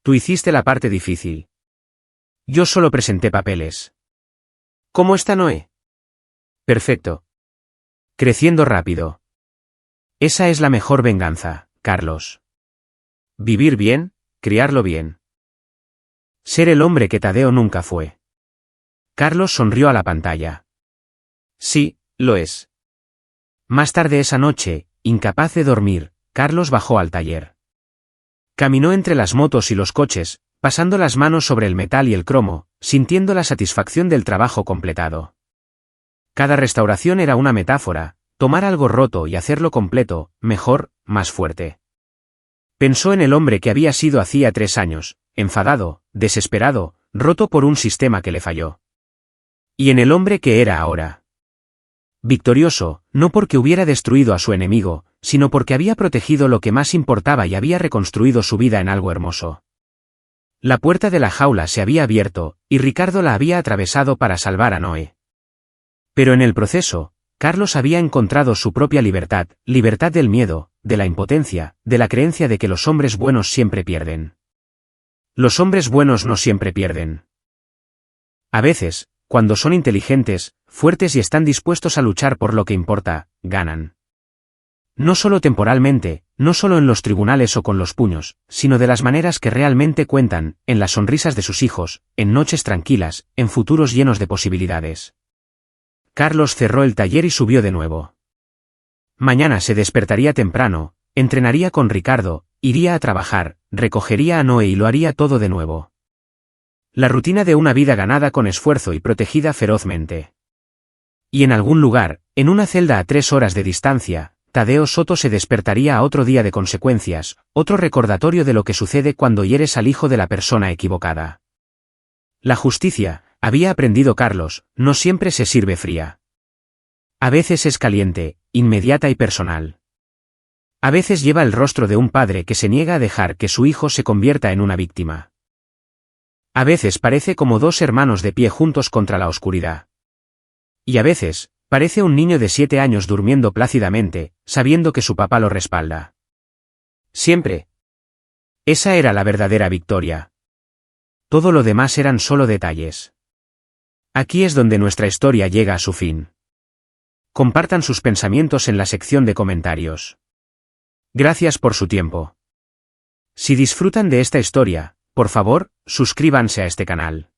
Tú hiciste la parte difícil. Yo solo presenté papeles.
¿Cómo está Noé?
Perfecto. Creciendo rápido. Esa es la mejor venganza, Carlos. Vivir bien, criarlo bien. Ser el hombre que Tadeo nunca fue. Carlos sonrió a la pantalla.
Sí, lo es.
Más tarde esa noche, incapaz de dormir, Carlos bajó al taller. Caminó entre las motos y los coches, pasando las manos sobre el metal y el cromo, sintiendo la satisfacción del trabajo completado. Cada restauración era una metáfora, tomar algo roto y hacerlo completo, mejor, más fuerte. Pensó en el hombre que había sido hacía 3 años, enfadado, desesperado, roto por un sistema que le falló. Y en el hombre que era ahora. Victorioso, no porque hubiera destruido a su enemigo, sino porque había protegido lo que más importaba y había reconstruido su vida en algo hermoso. La puerta de la jaula se había abierto, y Ricardo la había atravesado para salvar a Noé. Pero en el proceso, Carlos había encontrado su propia libertad, libertad del miedo, de la impotencia, de la creencia de que los hombres buenos siempre pierden. Los hombres buenos no siempre pierden. A veces, cuando son inteligentes, fuertes y están dispuestos a luchar por lo que importa, ganan. No solo temporalmente, no solo en los tribunales o con los puños, sino de las maneras que realmente cuentan, en las sonrisas de sus hijos, en noches tranquilas, en futuros llenos de posibilidades. Carlos cerró el taller y subió de nuevo. Mañana se despertaría temprano, entrenaría con Ricardo, iría a trabajar, recogería a Noé y lo haría todo de nuevo. La rutina de una vida ganada con esfuerzo y protegida ferozmente. Y en algún lugar, en una celda a 3 horas de distancia, Tadeo Soto se despertaría a otro día de consecuencias, otro recordatorio de lo que sucede cuando hieres al hijo de la persona equivocada. La justicia, había aprendido Carlos, no siempre se sirve fría. A veces es caliente, inmediata y personal. A veces lleva el rostro de un padre que se niega a dejar que su hijo se convierta en una víctima. A veces parece como 2 hermanos de pie juntos contra la oscuridad. Y a veces, parece un niño de 7 años durmiendo plácidamente, sabiendo que su papá lo respalda. Siempre. Esa era la verdadera victoria. Todo lo demás eran solo detalles. Aquí es donde nuestra historia llega a su fin. Compartan sus pensamientos en la sección de comentarios. Gracias por su tiempo. Si disfrutan de esta historia, por favor, suscríbanse a este canal.